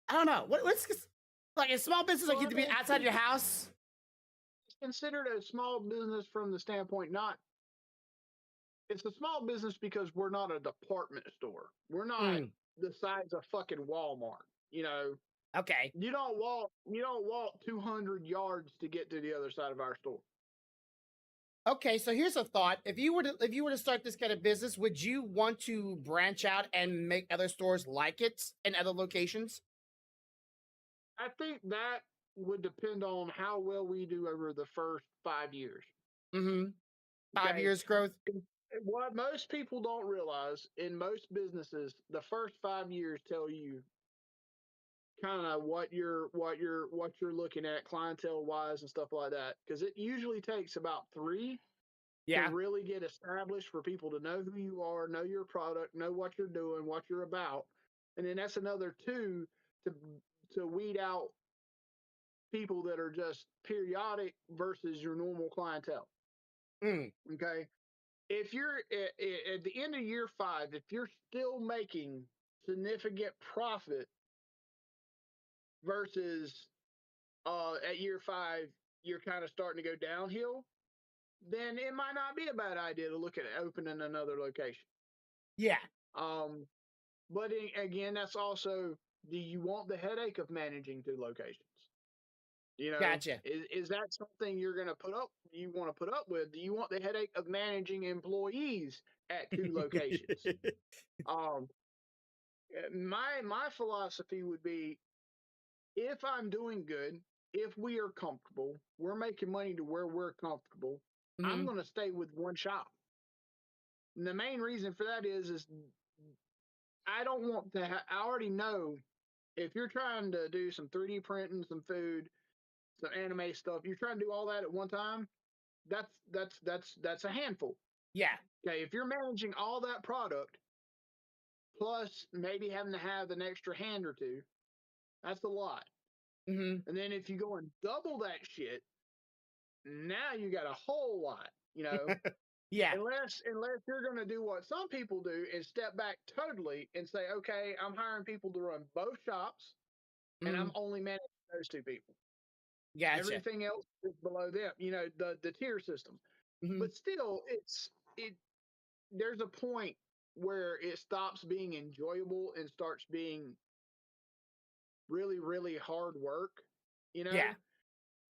S2: I don't know. What's like a small business? Like you have to be outside your house.
S3: Considered a small business from the standpoint it's a small business because we're not a department store. We're not the size of fucking Walmart,
S2: Okay.
S3: You don't walk 200 yards to get to the other side of our store.
S2: Okay, so here's a thought. If you were to start this kind of business, would you want to branch out and make other stores like it in other locations?
S3: I think that would depend on how well we do over the first 5 years.
S2: Mm-hmm. Five
S3: Okay.
S2: years growth.
S3: What most people don't realize in most businesses, the first 5 years tell you kind of what you're looking at clientele wise and stuff like that. Because it usually takes about 3 to
S2: Yeah.
S3: really get established for people to know who you are, know your product, know what you're doing, what you're about, and then that's another 2 to weed out people that are just periodic versus your normal clientele.
S2: Mm,
S3: Okay, if you're at the end of year 5, if you're still making significant profit versus at year 5 you're kind of starting to go downhill, then it might not be a bad idea to look at opening another location.
S2: yeah.
S3: Um, but again, that's also, do you want the headache of managing 2 locations? You know,
S2: Gotcha.
S3: is that something you're going to put up? You want to put up with? Do you want the headache of managing employees at 2 locations? Um, my philosophy would be, if I'm doing good, if we are comfortable, we're making money to where we're comfortable, I'm
S2: Hmm.
S3: going to stay with one shop. And the main reason for that is I don't want to. I already know, if you're trying to do some 3D printing, some food, some anime stuff, you're trying to do all that at one time. That's a handful.
S2: Yeah.
S3: Okay, if you're managing all that product plus maybe having to have an extra hand or 2, that's a lot.
S2: Hmm.
S3: And then if you go and double that shit, now you got a whole lot. You know,
S2: Yeah.
S3: unless you're going to do what some people do and step back totally and say, okay, I'm hiring people to run both shops, and
S2: Hmm.
S3: I'm only managing those 2 people.
S2: Gotcha.
S3: Everything else is below them. You know, the tier system.
S2: Hmm.
S3: But still, it. There's a point where it stops being enjoyable and starts being really, really hard work. You know,
S2: Yeah.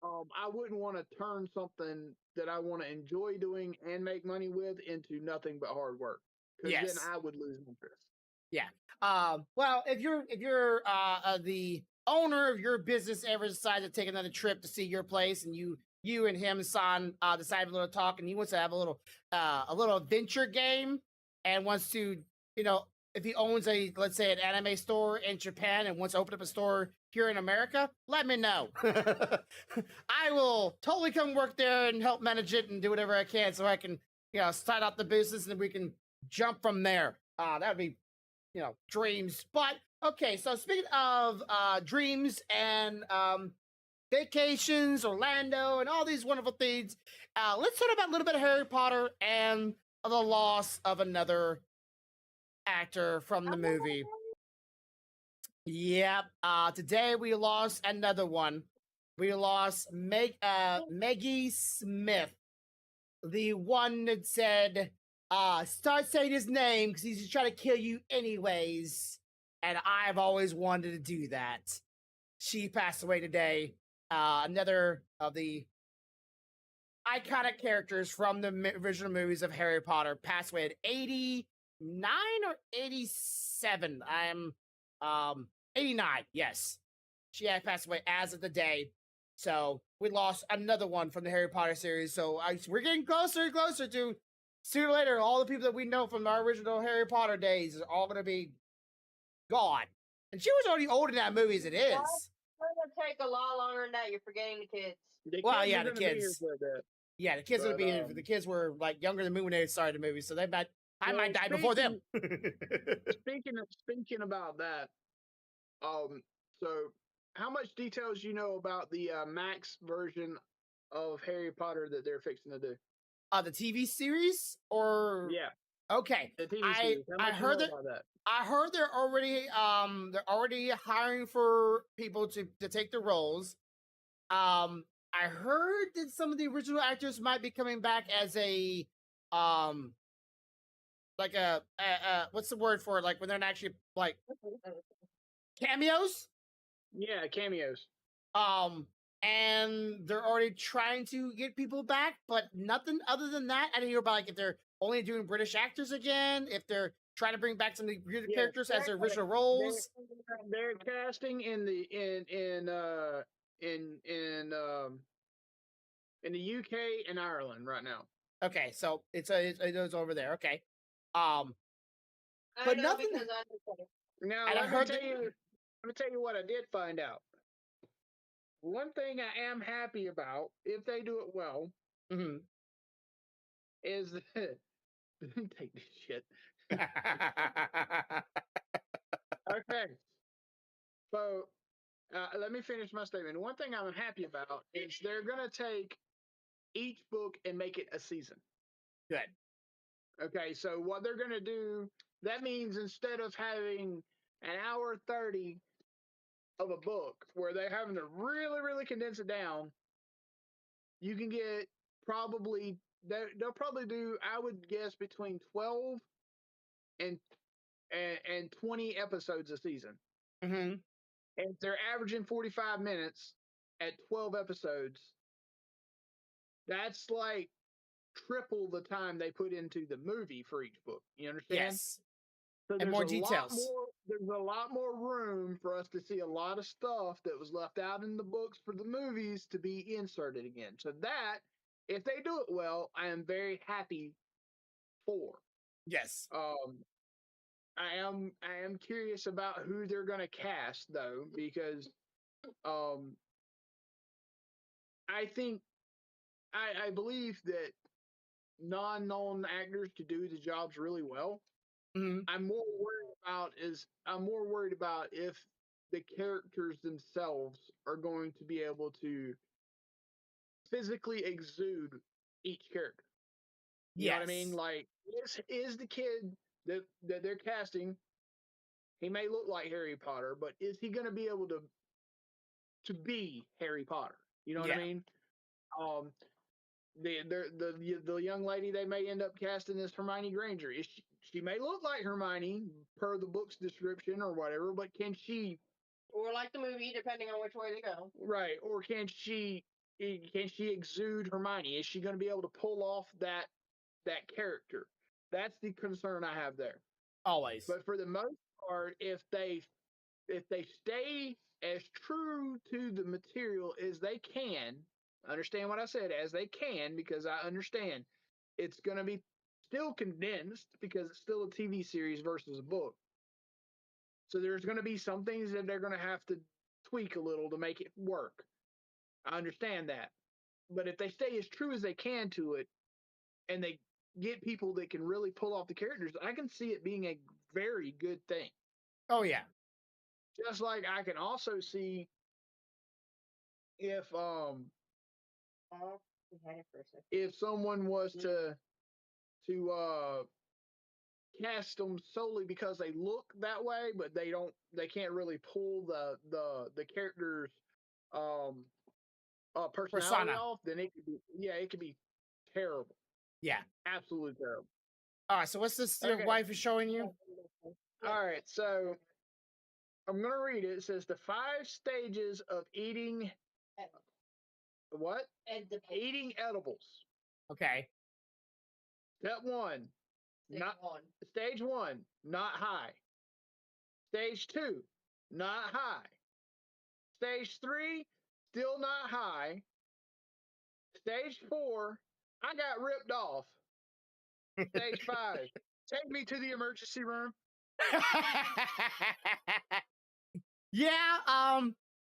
S3: I wouldn't want to turn something that I want to enjoy doing and make money with into nothing but hard work, because then
S2: Yes.
S3: I would lose interest.
S2: Yeah. Well, if you're the owner of your business ever decide to take another trip to see your place, and you and him son decide to little talk, and he wants to have a little adventure game, and wants to, you know, if he owns a, let's say, an anime store in Japan and wants to open up a store here in America, let me know. I will totally come work there and help manage it and do whatever I can so I can, start out the business and we can jump from there. That would be, dreams. But okay, so speaking of dreams and vacations, Orlando, and all these wonderful things, let's talk about a little bit of Harry Potter and the loss of another actor from the movie. Yep. Today we lost another one. We lost Maggie Smith, the one that said, start saying his name because he's just trying to kill you anyways. And I've always wanted to do that. She passed away today. Another of the iconic characters from the original movies of Harry Potter passed away at 89 or 87. I'm 89, yes. She had passed away as of the day. So we lost another one from the Harry Potter series. So we're getting closer and closer to, sooner or later, all the people that we know from our original Harry Potter days are all going to be gone. And she was already old in that movie as it is.
S4: It's gonna take a lot longer than that. You're forgetting the kids.
S3: The
S2: Well,
S3: kids
S2: yeah,
S3: are
S2: the
S3: going to be here
S2: kids.
S3: for a bit.
S2: Yeah, the kids will
S3: But
S2: be here. The kids were like younger than me when they started the movie, so I
S3: so
S2: might die before them.
S3: speaking about that, um, so how much details you know about the Max version of Harry Potter that they're fixing to do?
S2: The TV series, or
S3: Yeah,
S2: okay,
S3: the TV
S2: I
S3: series. How
S2: I
S3: much you
S2: heard
S3: know
S2: that
S3: about that?
S2: I heard they're already hiring for people to take the roles. I heard that some of the original actors might be coming back as a um like a what's the word for it? Like when they're not actually like cameos.
S3: Yeah, cameos.
S2: Um, and they're already trying to get people back, but nothing other than that. I didn't hear about like if they're only doing British actors again, if they're trying to bring back some of the weird characters as their original roles.
S3: They're casting in the in the UK and Ireland right now.
S2: Okay, so it's over there. Okay,
S4: I
S2: but
S4: know
S2: nothing.
S4: because I understand.
S3: Now
S2: And I
S3: let me
S2: heard
S3: tell
S2: that-
S3: you. Let me tell you what I did find out. One thing I am happy about, if they do it well,
S2: Mhm.
S3: is that take this shit. Okay, so let me finish my statement. One thing I'm happy about is they're gonna take each book and make it a season.
S2: Good.
S3: Okay, so what they're gonna do, that means instead of having an hour 30 of a book where they're having to really, really condense it down, you can get probably they'll probably do, I would guess, between 12 and 20 episodes a season.
S2: Mm-hmm.
S3: And they're averaging 45 minutes at 12 episodes. That's like triple the time they put into the movie for each book. You understand?
S2: Yes.
S3: So
S2: And more
S3: there's a lot
S2: details.
S3: there's a lot more room for us to see a lot of stuff that was left out in the books for the movies to be inserted again. So that, if they do it well, I am very happy for.
S2: Yes.
S3: I am curious about who they're going to cast though, because I think I believe that non-known actors could do the jobs really well.
S2: Mm-hmm.
S3: I'm more worried about if the characters themselves are going to be able to physically exude each character. You know what I mean? Like, is the kid that they're casting, he may look like Harry Potter, but is he going to be able to be Harry Potter? You know what I mean? The young lady they may end up casting as Hermione Granger. She may look like Hermione per the book's description or whatever, but can she,
S4: Or like the movie, depending on which way they go.
S3: right? Or can she exude Hermione? Is she going to be able to pull off that character? That's the concern I have there.
S2: Always.
S3: But for the most part, if they stay as true to the material as they can, understand what I said, as they can, because I understand it's going to be still condensed because it's still a TV series versus a book. So there's going to be some things that they're going to have to tweak a little to make it work. I understand that. But if they stay as true as they can to it and they get people that can really pull off the characters, I can see it being a very good thing.
S2: Oh yeah.
S3: Just like I can also see if if someone was to cast them solely because they look that way, but they can't really pull the character's personality off, then it could be terrible.
S2: Yeah.
S3: Absolutely terrible.
S2: All right, so what's this your wife is showing you?
S3: All right, so I'm gonna read it. It says the 5 stages of eating what? Eating edibles.
S2: Okay.
S3: Step 1. Stage 1, not high. Stage 2, not high. Stage 3, still not high. Stage 4, I got ripped off. Stage 5, take me to the emergency room.
S2: Yeah,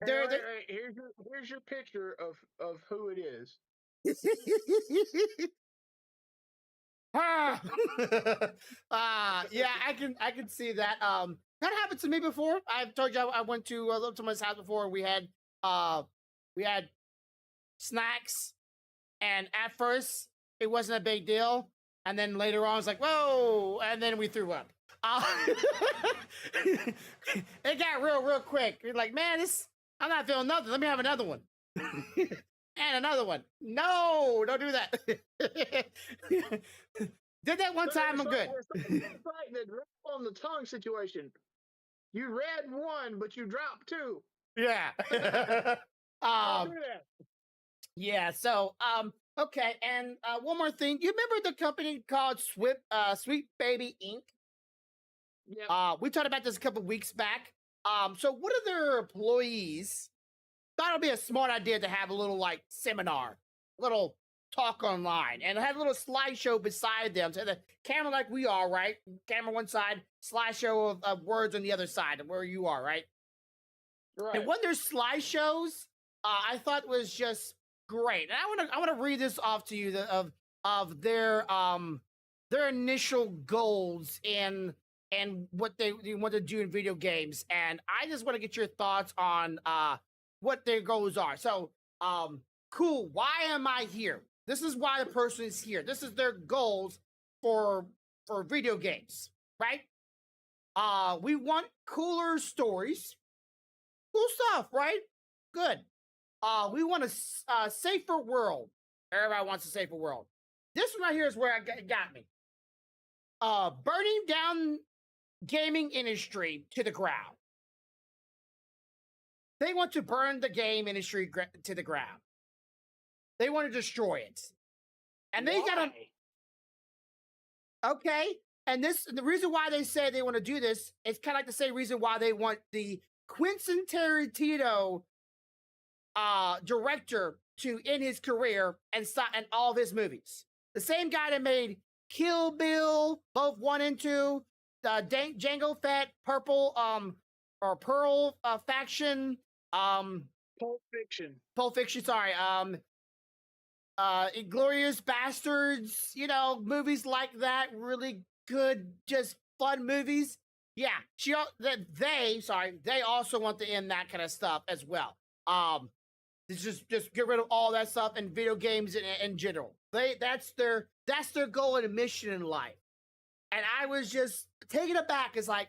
S3: Here's your picture of who it is.
S2: Yeah, I can see that. That happened to me before. I've told you I went to someone's house before. And we had snacks, and at first it wasn't a big deal, and then later on it's like whoa, and then we threw up. It got real quick. You're like, man, I'm not feeling nothing. Let me have another one. And another one. No, don't do that. Did that one time, I'm good.
S3: It's like the drop on the tongue situation. You read 1, but you dropped 2.
S2: Yeah.
S3: Don't
S2: Um,
S3: do that.
S2: yeah. So, okay. And one more thing. You remember the company called Sweet Baby Inc?
S3: Yep.
S2: We talked about this a couple weeks back. So one of their employees thought it'd be a smart idea to have a little like seminar, little talk online, and have a little slideshow beside them. So the camera, like we are, right? Camera one side, slideshow of words on the other side of where you are, right?
S3: Right.
S2: And one of their slideshows, I thought was just great. And I want to read this off to you of their initial goals and what they want to do in video games. And I just want to get your thoughts on what their goals are. So, cool. Why am I here? This is why the person is here. This is their goals for video games, right? We want cooler stories, cool stuff, right? Good. We want a safer world. Everybody wants a safer world. This one right here is where it got me. Burning down gaming industry to the ground. They want to burn the game industry to the ground. They want to destroy it. And they got to. Okay. And the reason why they say they want to do this is kind of like the same reason why they want the Quentin Tarantino director to end his career and stop and all of his movies. The same guy that made Kill Bill, both 1 and 2, Django Fett, Purple, or Pearl Faction,
S3: Pulp Fiction.
S2: Sorry, Inglorious Bastards. You know, movies like that, really good, just fun movies. Yeah, they also want to end that kind of stuff as well. Just get rid of all that stuff and video games in general. That's their goal and mission in life. And I was just taken aback. It's like,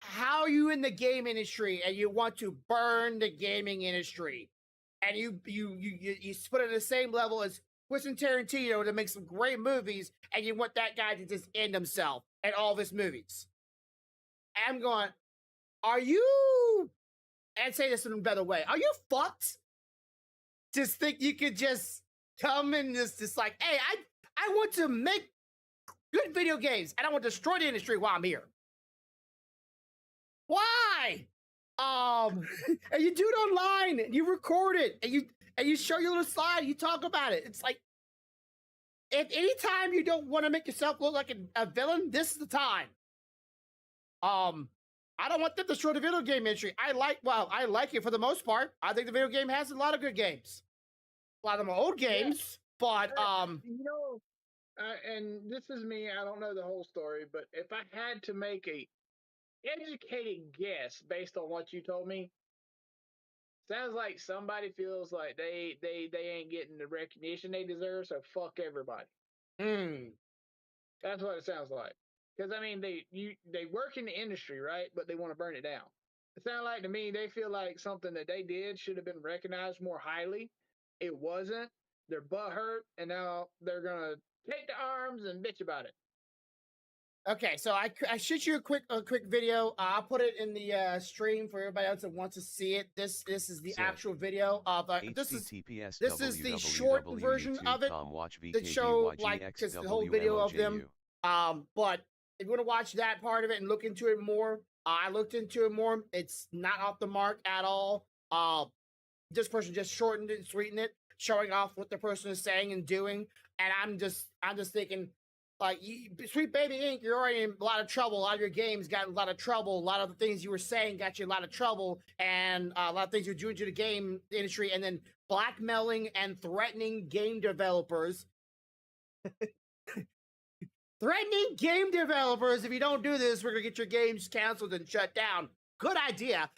S2: how are you in the game industry and you want to burn the gaming industry, and you put it at the same level as Quentin Tarantino to make some great movies, and you want that guy to just end himself and all of his movies. I'm going, are you? And say this in a better way. Are you fucked? Just think you could just come and just like, hey, I want to make good video games, and I want to destroy the industry while I'm here. Why? And you do it online, and you record it, and you show your little slide, you talk about it. It's like, if anytime you don't want to make yourself look like a villain, this is the time. I don't want them to destroy the video game industry. I like it for the most part. I think the video game has a lot of good games. A lot of them are old games, but
S3: you know, and this is me. I don't know the whole story, but if I had to make a educated guess based on what you told me, sounds like somebody feels like they ain't getting the recognition they deserve, so fuck everybody. That's what it sounds like. Because I mean, they work in the industry, right? But they want to burn it down. It sounds like to me they feel like something that they did should have been recognized more highly. It wasn't. Their butt hurt, and now they're gonna take the arms and bitch about it.
S2: Okay, so I shoot you a quick video. I'll put it in the stream for everybody else that wants to see it. This is the actual video of this is the short version of it that show like just the whole video of them. But if you want to watch that part of it and look into it more, I looked into it more. It's not off the mark at all. This person just shortened it and sweetened it, showing off what the person is saying and doing. And I'm just thinking, like, Sweet Baby Inc., you're already in a lot of trouble. A lot of your games got a lot of trouble. A lot of the things you were saying got you in a lot of trouble. And a lot of things you're doing to the game industry, and then blackmailing and threatening game developers. Threatening game developers, if you don't do this, we're going to get your games canceled and shut down. Good idea.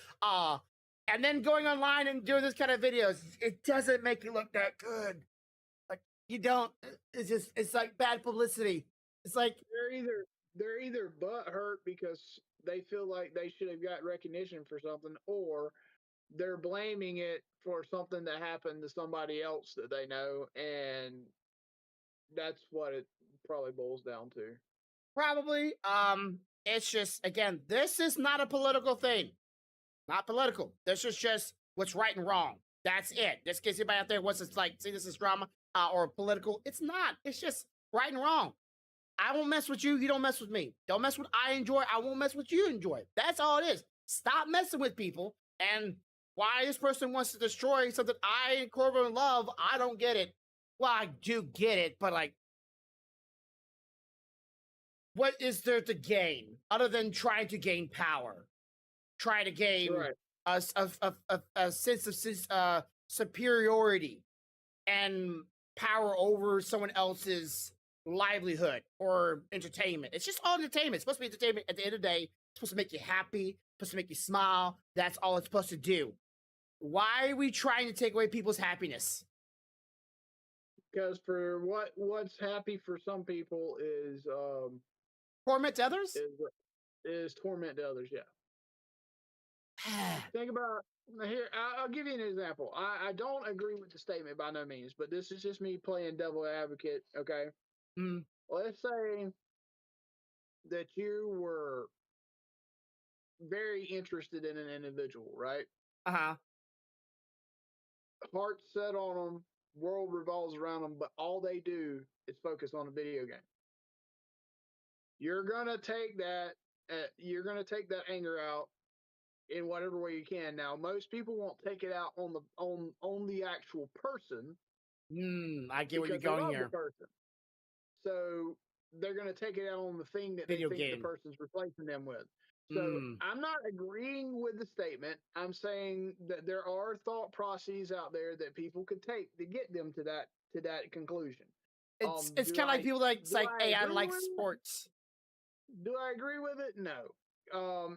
S2: And then going online and doing this kind of videos, it doesn't make you look that good. Like, you don't, it's like bad publicity. It's like
S3: they're either butt hurt because they feel like they should have got recognition for something, or they're blaming it for something that happened to somebody else that they know, and that's what it probably boils down to.
S2: Probably. It's just, again, this is not a political thing. Not political. This is just what's right and wrong. That's it. Just in case anybody out there wants to like see this as drama or political, it's not. It's just right and wrong. I won't mess with you. You don't mess with me. Don't mess with what I enjoy. I won't mess with you enjoy. That's all it is. Stop messing with people. And why this person wants to destroy something I and Corbin love, I don't get it. Well, I do get it, but like, what is there to gain other than trying to gain power? Try to gain
S3: Right.
S2: a sense of superiority and power over someone else's livelihood or entertainment. It's just all entertainment. It's supposed to be entertainment at the end of the day. It's supposed to make you happy, supposed to make you smile. That's all it's supposed to do. Why are we trying to take away people's happiness?
S3: Because for what's happy for some people is
S2: Torment to others?
S3: is torment to others. Yeah. Think about here. I'll give you an example. I don't agree with the statement by no means, but this is just me playing devil advocate. Okay.
S2: Mm.
S3: Let's say that you were very interested in an individual, right?
S2: Uh-huh.
S3: Heart set on them, world revolves around them, but all they do is focus on a video game. You're gonna take that. You're gonna take that anger out in whatever way you can. Now, most people won't take it out on the actual person.
S2: I get where you're
S3: because they
S2: going
S3: love
S2: here.
S3: the person. So they're going to take it out on the thing that
S2: Video
S3: they think
S2: game.
S3: the person's replacing them with. So I'm not agreeing with the statement. I'm saying that there are thought processes out there that people could take to get them to that conclusion.
S2: It's kind of like people like, it's like, hey, I like
S3: agree with it?
S2: sports.
S3: Do I agree with it? No.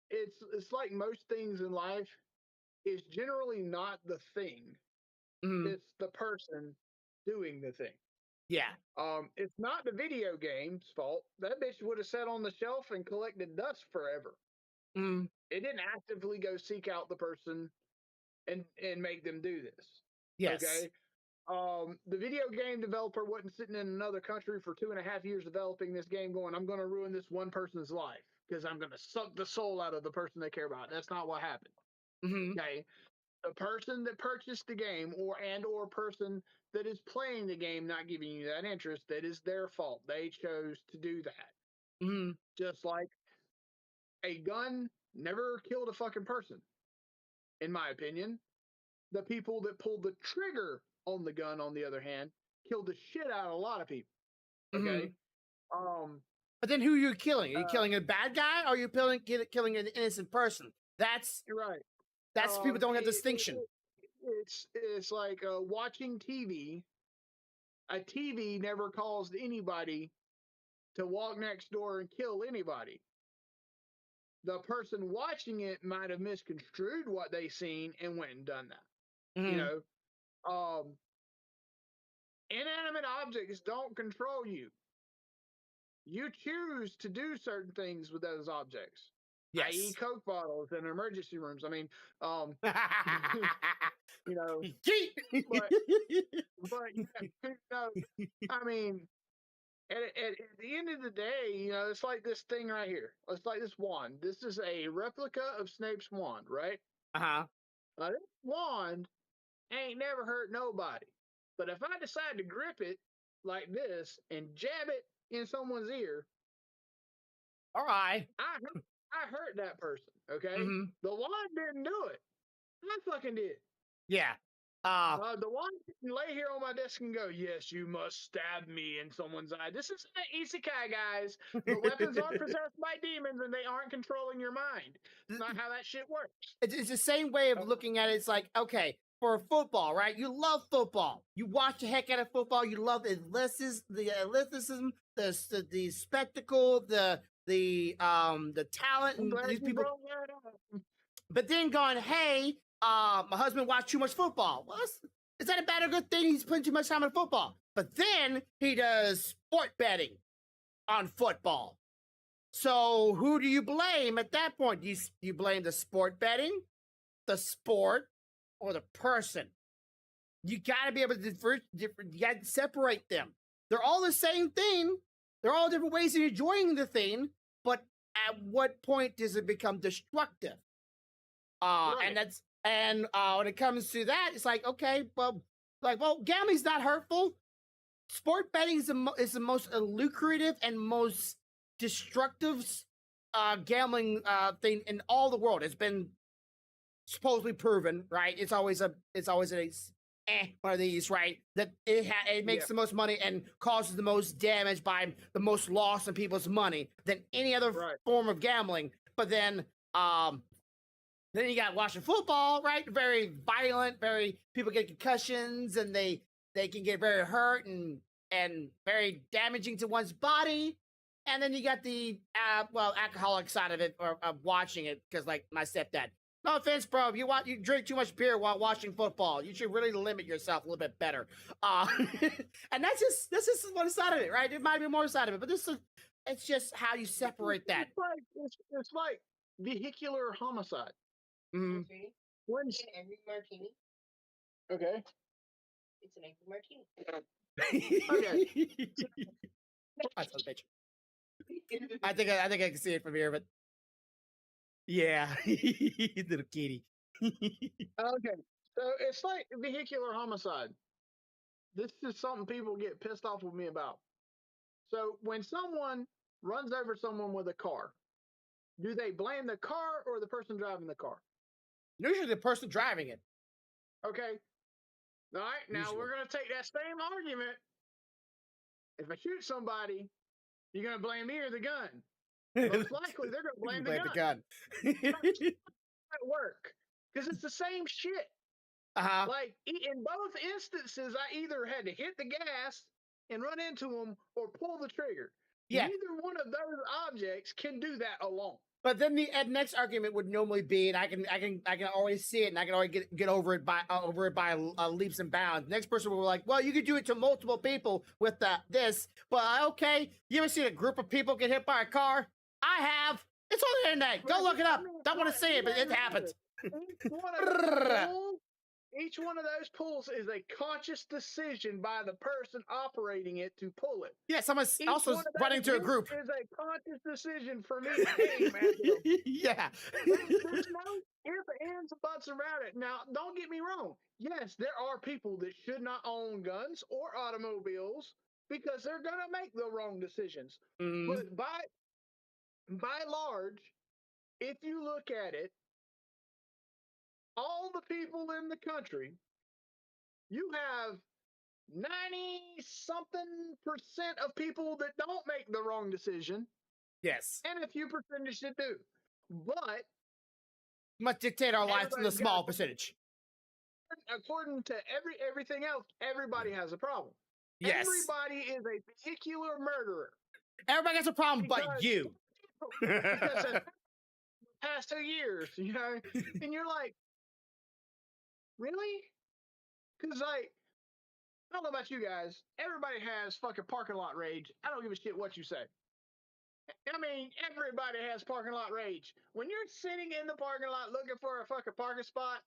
S3: It's like most things in life. It's generally not the thing.
S2: Mhm.
S3: It's the person doing the thing.
S2: Yeah.
S3: It's not the video game's fault. That bitch would have sat on the shelf and collected dust forever.
S2: Mm.
S3: It didn't actively go seek out the person and make them do this.
S2: Yes.
S3: Okay. The video game developer wasn't sitting in another country for 2.5 years developing this game going, I'm going to ruin this one person's life because I'm going to suck the soul out of the person they care about. That's not what happened.
S2: Mm-hmm.
S3: Okay. The person that purchased the game or person that is playing the game not giving you that interest, that is their fault. They chose to do that.
S2: Mm-hmm.
S3: Just like a gun never killed a fucking person, in my opinion. The people that pulled the trigger on the gun, on the other hand, killed the shit out of a lot of people. Okay.
S2: But then who are you killing? Are you killing a bad guy or are you killing an innocent person? That's
S3: right.
S2: That's people don't have distinction.
S3: It's like watching TV. A TV never caused anybody to walk next door and kill anybody. The person watching it might have misconstrued what they seen and went and done that.
S2: Mm-hmm.
S3: You know, inanimate objects don't control you. You choose to do certain things with those objects.
S2: Yes.
S3: I.e. Coke bottles in emergency rooms. I mean, you know, but you know, I mean, at the end of the day, you know, it's like this thing right here. It's like this wand. This is a replica of Snape's wand, right?
S2: Uh-huh.
S3: Now, this wand ain't never hurt nobody. But if I decide to grip it like this and jab it in someone's ear,
S2: all right,
S3: I hurt that person. Okay,
S2: mm-hmm.
S3: The wand didn't do it. I fucking did.
S2: Yeah.
S3: The wand didn't lay here on my desk and go, yes, you must stab me in someone's eye. This is an isekai, guys. The weapons aren't possessed by demons and they aren't controlling your mind. It's not how that shit works.
S2: It's the same way of looking at it. It's like, okay, for football, right? You love football. You watch the heck out of football. You love the athleticism, the spectacle, the talent, and these people. But then going, hey, my husband watched too much football. Well, is that a bad or good thing? He's putting too much time on football. But then he does sport betting on football. So who do you blame at that point? Do you blame the sport betting, the sport, or the person? You got to be able to you got to separate them. They're all the same thing. They're all different ways of enjoying the thing. But at what point does it become destructive?
S3: Right.
S2: And And when it comes to that, it's like, okay, well, gambling's not hurtful. Sport betting is the most lucrative and most destructive gambling thing in all the world. It's been supposedly proven, right? It's always one of these, right? That it makes the most money and causes the most damage by the most loss of people's money than any other form of gambling. But then you got watching football, right? Very violent, very people get concussions and they can get very hurt and very damaging to one's body. And then you got the alcoholic side of it, or of watching it, because like my stepdad. No offense, bro. You drink too much beer while watching football. You should really limit yourself a little bit better. And that's just one side of it, right? It might be more side of it, but it's just how you separate that.
S3: It's like vehicular homicide.
S2: Mm-hmm.
S4: An angry martini.
S3: Okay.
S4: It's an angry martini.
S3: Okay.
S2: I saw the picture. I think I can see it from here, but yeah, little kitty.
S3: Okay, so it's like vehicular homicide. This is something people get pissed off with me about. So when someone runs over someone with a car, do they blame the car or the person driving the car?
S2: Usually the person driving it.
S3: Okay. All right, now we're going to take that same argument. If I shoot somebody, you're going to blame me or the gun? Most likely, they're going to blame the gun. At work, because it's the same shit. Like in both instances, I either had to hit the gas and run into them or pull the trigger.
S2: Yeah.
S3: Neither one of those objects can do that alone.
S2: But then the next argument would normally be, and I can always see it, and I can always get over it by leaps and bounds. The next person will be like, well, you could do it to multiple people with this, but okay. You ever seen a group of people get hit by a car? I have. It's on the internet. Go look it up. Don't want to see it, but it happens.
S3: Each one of those pulls is a conscious decision by the person operating it to pull it.
S2: Yeah, someone's also running to a group.
S3: Is a conscious decision for me. Hey, man.
S2: Yeah.
S3: There's no ifs, ands, and buts around it. Now, don't get me wrong. Yes, there are people that should not own guns or automobiles because they're going to make the wrong decisions. But by large, if you look at it, all the people in the country, you have 90-something% of people that don't make the wrong decision.
S2: Yes.
S3: And a few percentage that do. But
S2: must dictate our lives in the small percentage.
S3: According to everything else, everybody has a problem.
S2: Yes.
S3: Everybody is a vehicular murderer.
S2: Everybody has a problem but you.
S3: Because the past 2 years, you know, and you're like, really? Because, like, I don't know about you guys. Everybody has fucking parking lot rage. I don't give a shit what you say. I mean, everybody has parking lot rage. When you're sitting in the parking lot looking for a fucking parking spot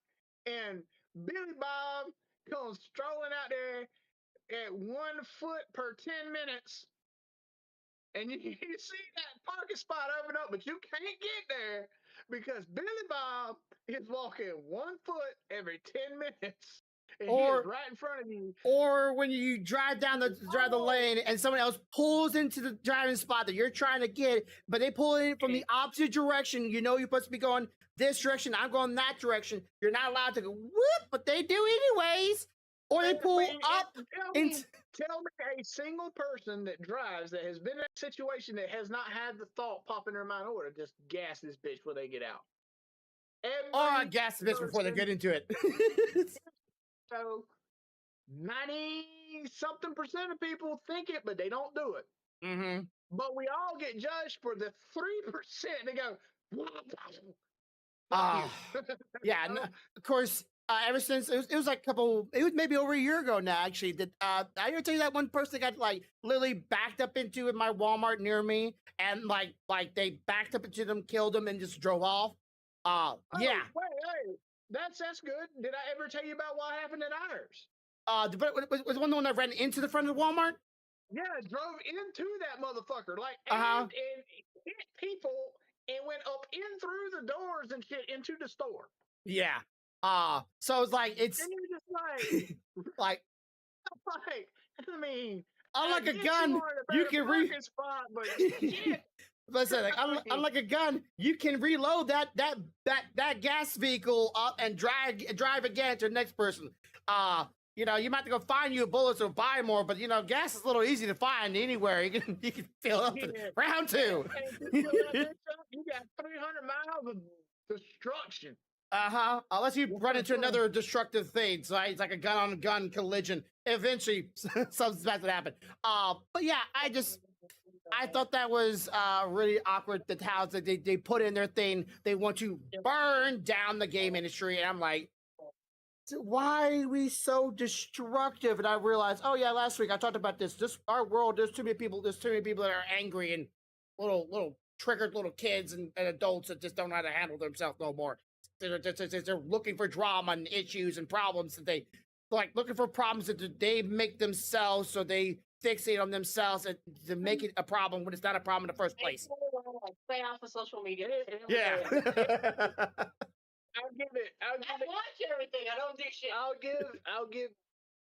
S3: and Billy Bob comes strolling out there at 1 foot per 10 minutes and you see that parking spot open up, but you can't get there because Billy Bob is walking 1 foot every 10 minutes. And he is right in front of you.
S2: Or when you drive down the lane and someone else pulls into the driving spot that you're trying to get, but they pull in from the opposite direction. You know you're supposed to be going this direction. I'm going that direction. You're not allowed to go whoop, but they do anyways. Or they pull up.
S3: Tell me a single person that drives that has been in a situation that has not had the thought pop in their mind, or to just gas this bitch before they get out.
S2: Or gas the bitch before they get into it.
S3: So 90-something% of people think it, but they don't do it.
S2: Mm-hmm.
S3: But we all get judged for the 3%. They go,
S2: yeah. No, of course, ever since it was like it was maybe over a year ago now, actually, that I ever tell you that one person got like literally backed up into my Walmart near me, and like they backed up into them, killed them, and just drove off. Yeah.
S3: Wait. That's good. Did I ever tell you about what happened at ours?
S2: Was one the one that ran into the front of the Walmart?
S3: Yeah, drove into that motherfucker, like, and hit people and went up in through the doors and shit into the store.
S2: Yeah. So it's like
S3: And you're just
S2: like
S3: like, I mean,
S2: unlike a
S3: get
S2: gun,
S3: you are in a
S2: you
S3: better
S2: can
S3: parking spot, but shit.
S2: Listen, like, unlike a gun, you can reload that gas vehicle up and drive again to the next person. You know, you might have to go find you bullets or buy more, but you know, gas is a little easy to find anywhere. You can fill up
S3: Yeah.
S2: round two.
S3: And you fill that bitch up, you got 300 miles of destruction.
S2: Unless you run into
S3: cool.
S2: another destructive thing, so it's like a gun on gun collision. Eventually, something's about to happen. But yeah, I thought that was really awkward. The how they put in their thing. They want to burn down the game industry, and I'm like, why are we so destructive? And I realized, oh yeah, last week I talked about this. This our world. There's too many people. There's too many people that are angry and little triggered little kids and adults that just don't know how to handle themselves no more. They're looking for drama and issues and problems that they like looking for problems that they make themselves, so they fixate on themselves and to make it a problem when it's not a problem in the first place.
S4: Stay off of social media.
S2: Yeah.
S3: I'll give it.
S4: I watch everything. I don't do shit.
S3: I'll give.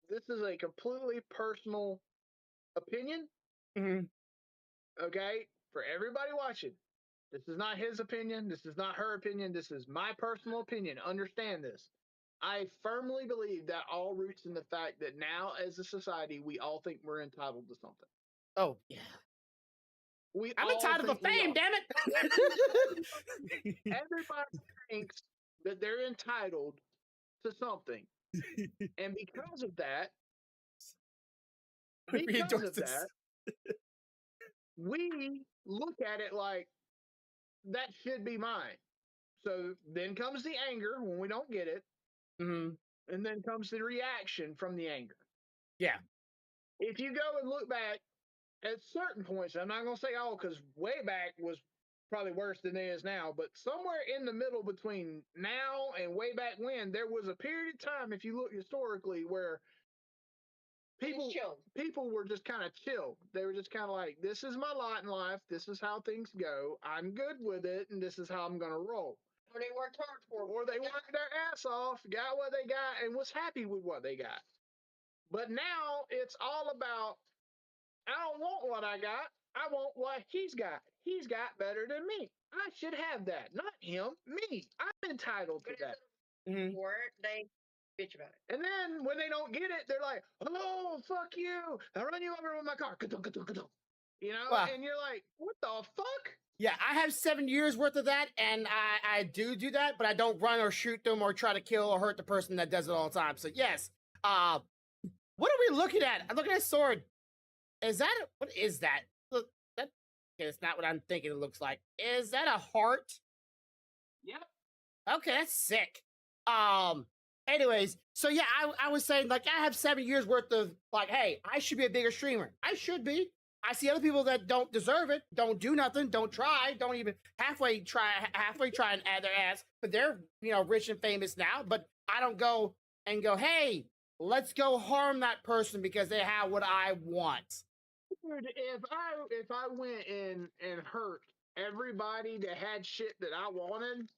S3: This is a completely personal opinion.
S2: Mhm.
S3: Okay, for everybody watching, this is not his opinion. This is not her opinion. This is my personal opinion. Understand this. I firmly believe that all roots in the fact that now, as a society, we all think we're entitled to something.
S2: Oh yeah. I'm
S3: all
S2: entitled to
S3: think we
S2: fame,
S3: are.
S2: damn it.
S3: Everybody thinks that they're entitled to something, and because of that, we look at it like that should be mine. So then comes the anger when we don't get it,
S2: Mhm.
S3: and then comes the reaction from the anger.
S2: Yeah.
S3: If you go and look back at certain points, I'm not going to say all because way back was probably worse than it is now, but somewhere in the middle between now and way back when, there was a period of time, if you look historically, where people were just kind of chill. They were just kind of like, this is my lot in life. This is how things go. I'm good with it, and this is how I'm going to roll.
S4: Or they worked hard for it.
S3: Or they worked their ass off, got what they got, and was happy with what they got. But now it's all about, I don't want what I got. I want what he's got. He's got better than me. I should have that. Not him, me. I'm entitled to that.
S2: Mhm.
S4: For it, they bitch about it.
S3: And then when they don't get it, they're like, oh, fuck you. I'll run you over with my car. You know?
S2: Well,
S3: and you're like, what the fuck?
S2: yeah, I have 7 years worth of that, and I do that, but I don't run or shoot them or try to kill or hurt the person that does it all the time. So yes, what are we looking at? I'm looking at a sword. What is that? Look, that it's not what I'm thinking it looks like. Is that a heart?
S3: Yep.
S2: Okay, that's sick. Anyways, so yeah, I was saying, like, I have 7 years worth of, like, hey, I should be a bigger streamer. I should be. I see other people that don't deserve it, don't do nothing, don't try, don't even halfway try and add their ass, but they're, you know, rich and famous now, but I don't go, hey, let's go harm that person because they have what I want.
S3: Dude, if I went in and hurt everybody that had shit that I wanted,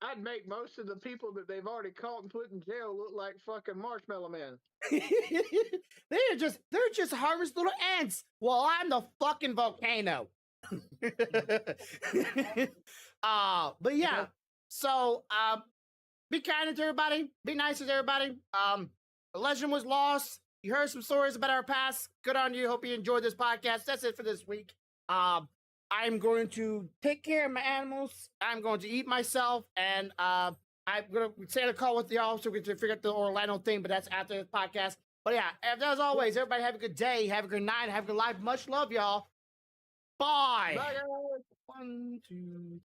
S3: I'd make most of the people that they've already caught and put in jail look like fucking Marshmallow Man.
S2: they're just harmless little ants. Well, I'm the fucking volcano. But yeah. So be kind to everybody. Be nice to everybody. A legend was lost. You heard some stories about our past. Good on you. Hope you enjoyed this podcast. That's it for this week. I'm going to take care of my animals. I'm going to eat myself, and I'm going to say a call with y'all so we can figure out the Orlando thing, but that's after the podcast. But yeah, as always, everybody have a good day, have a good night, have a good life. Much love, y'all. Bye.
S3: Bye, guys.
S2: 1, 2,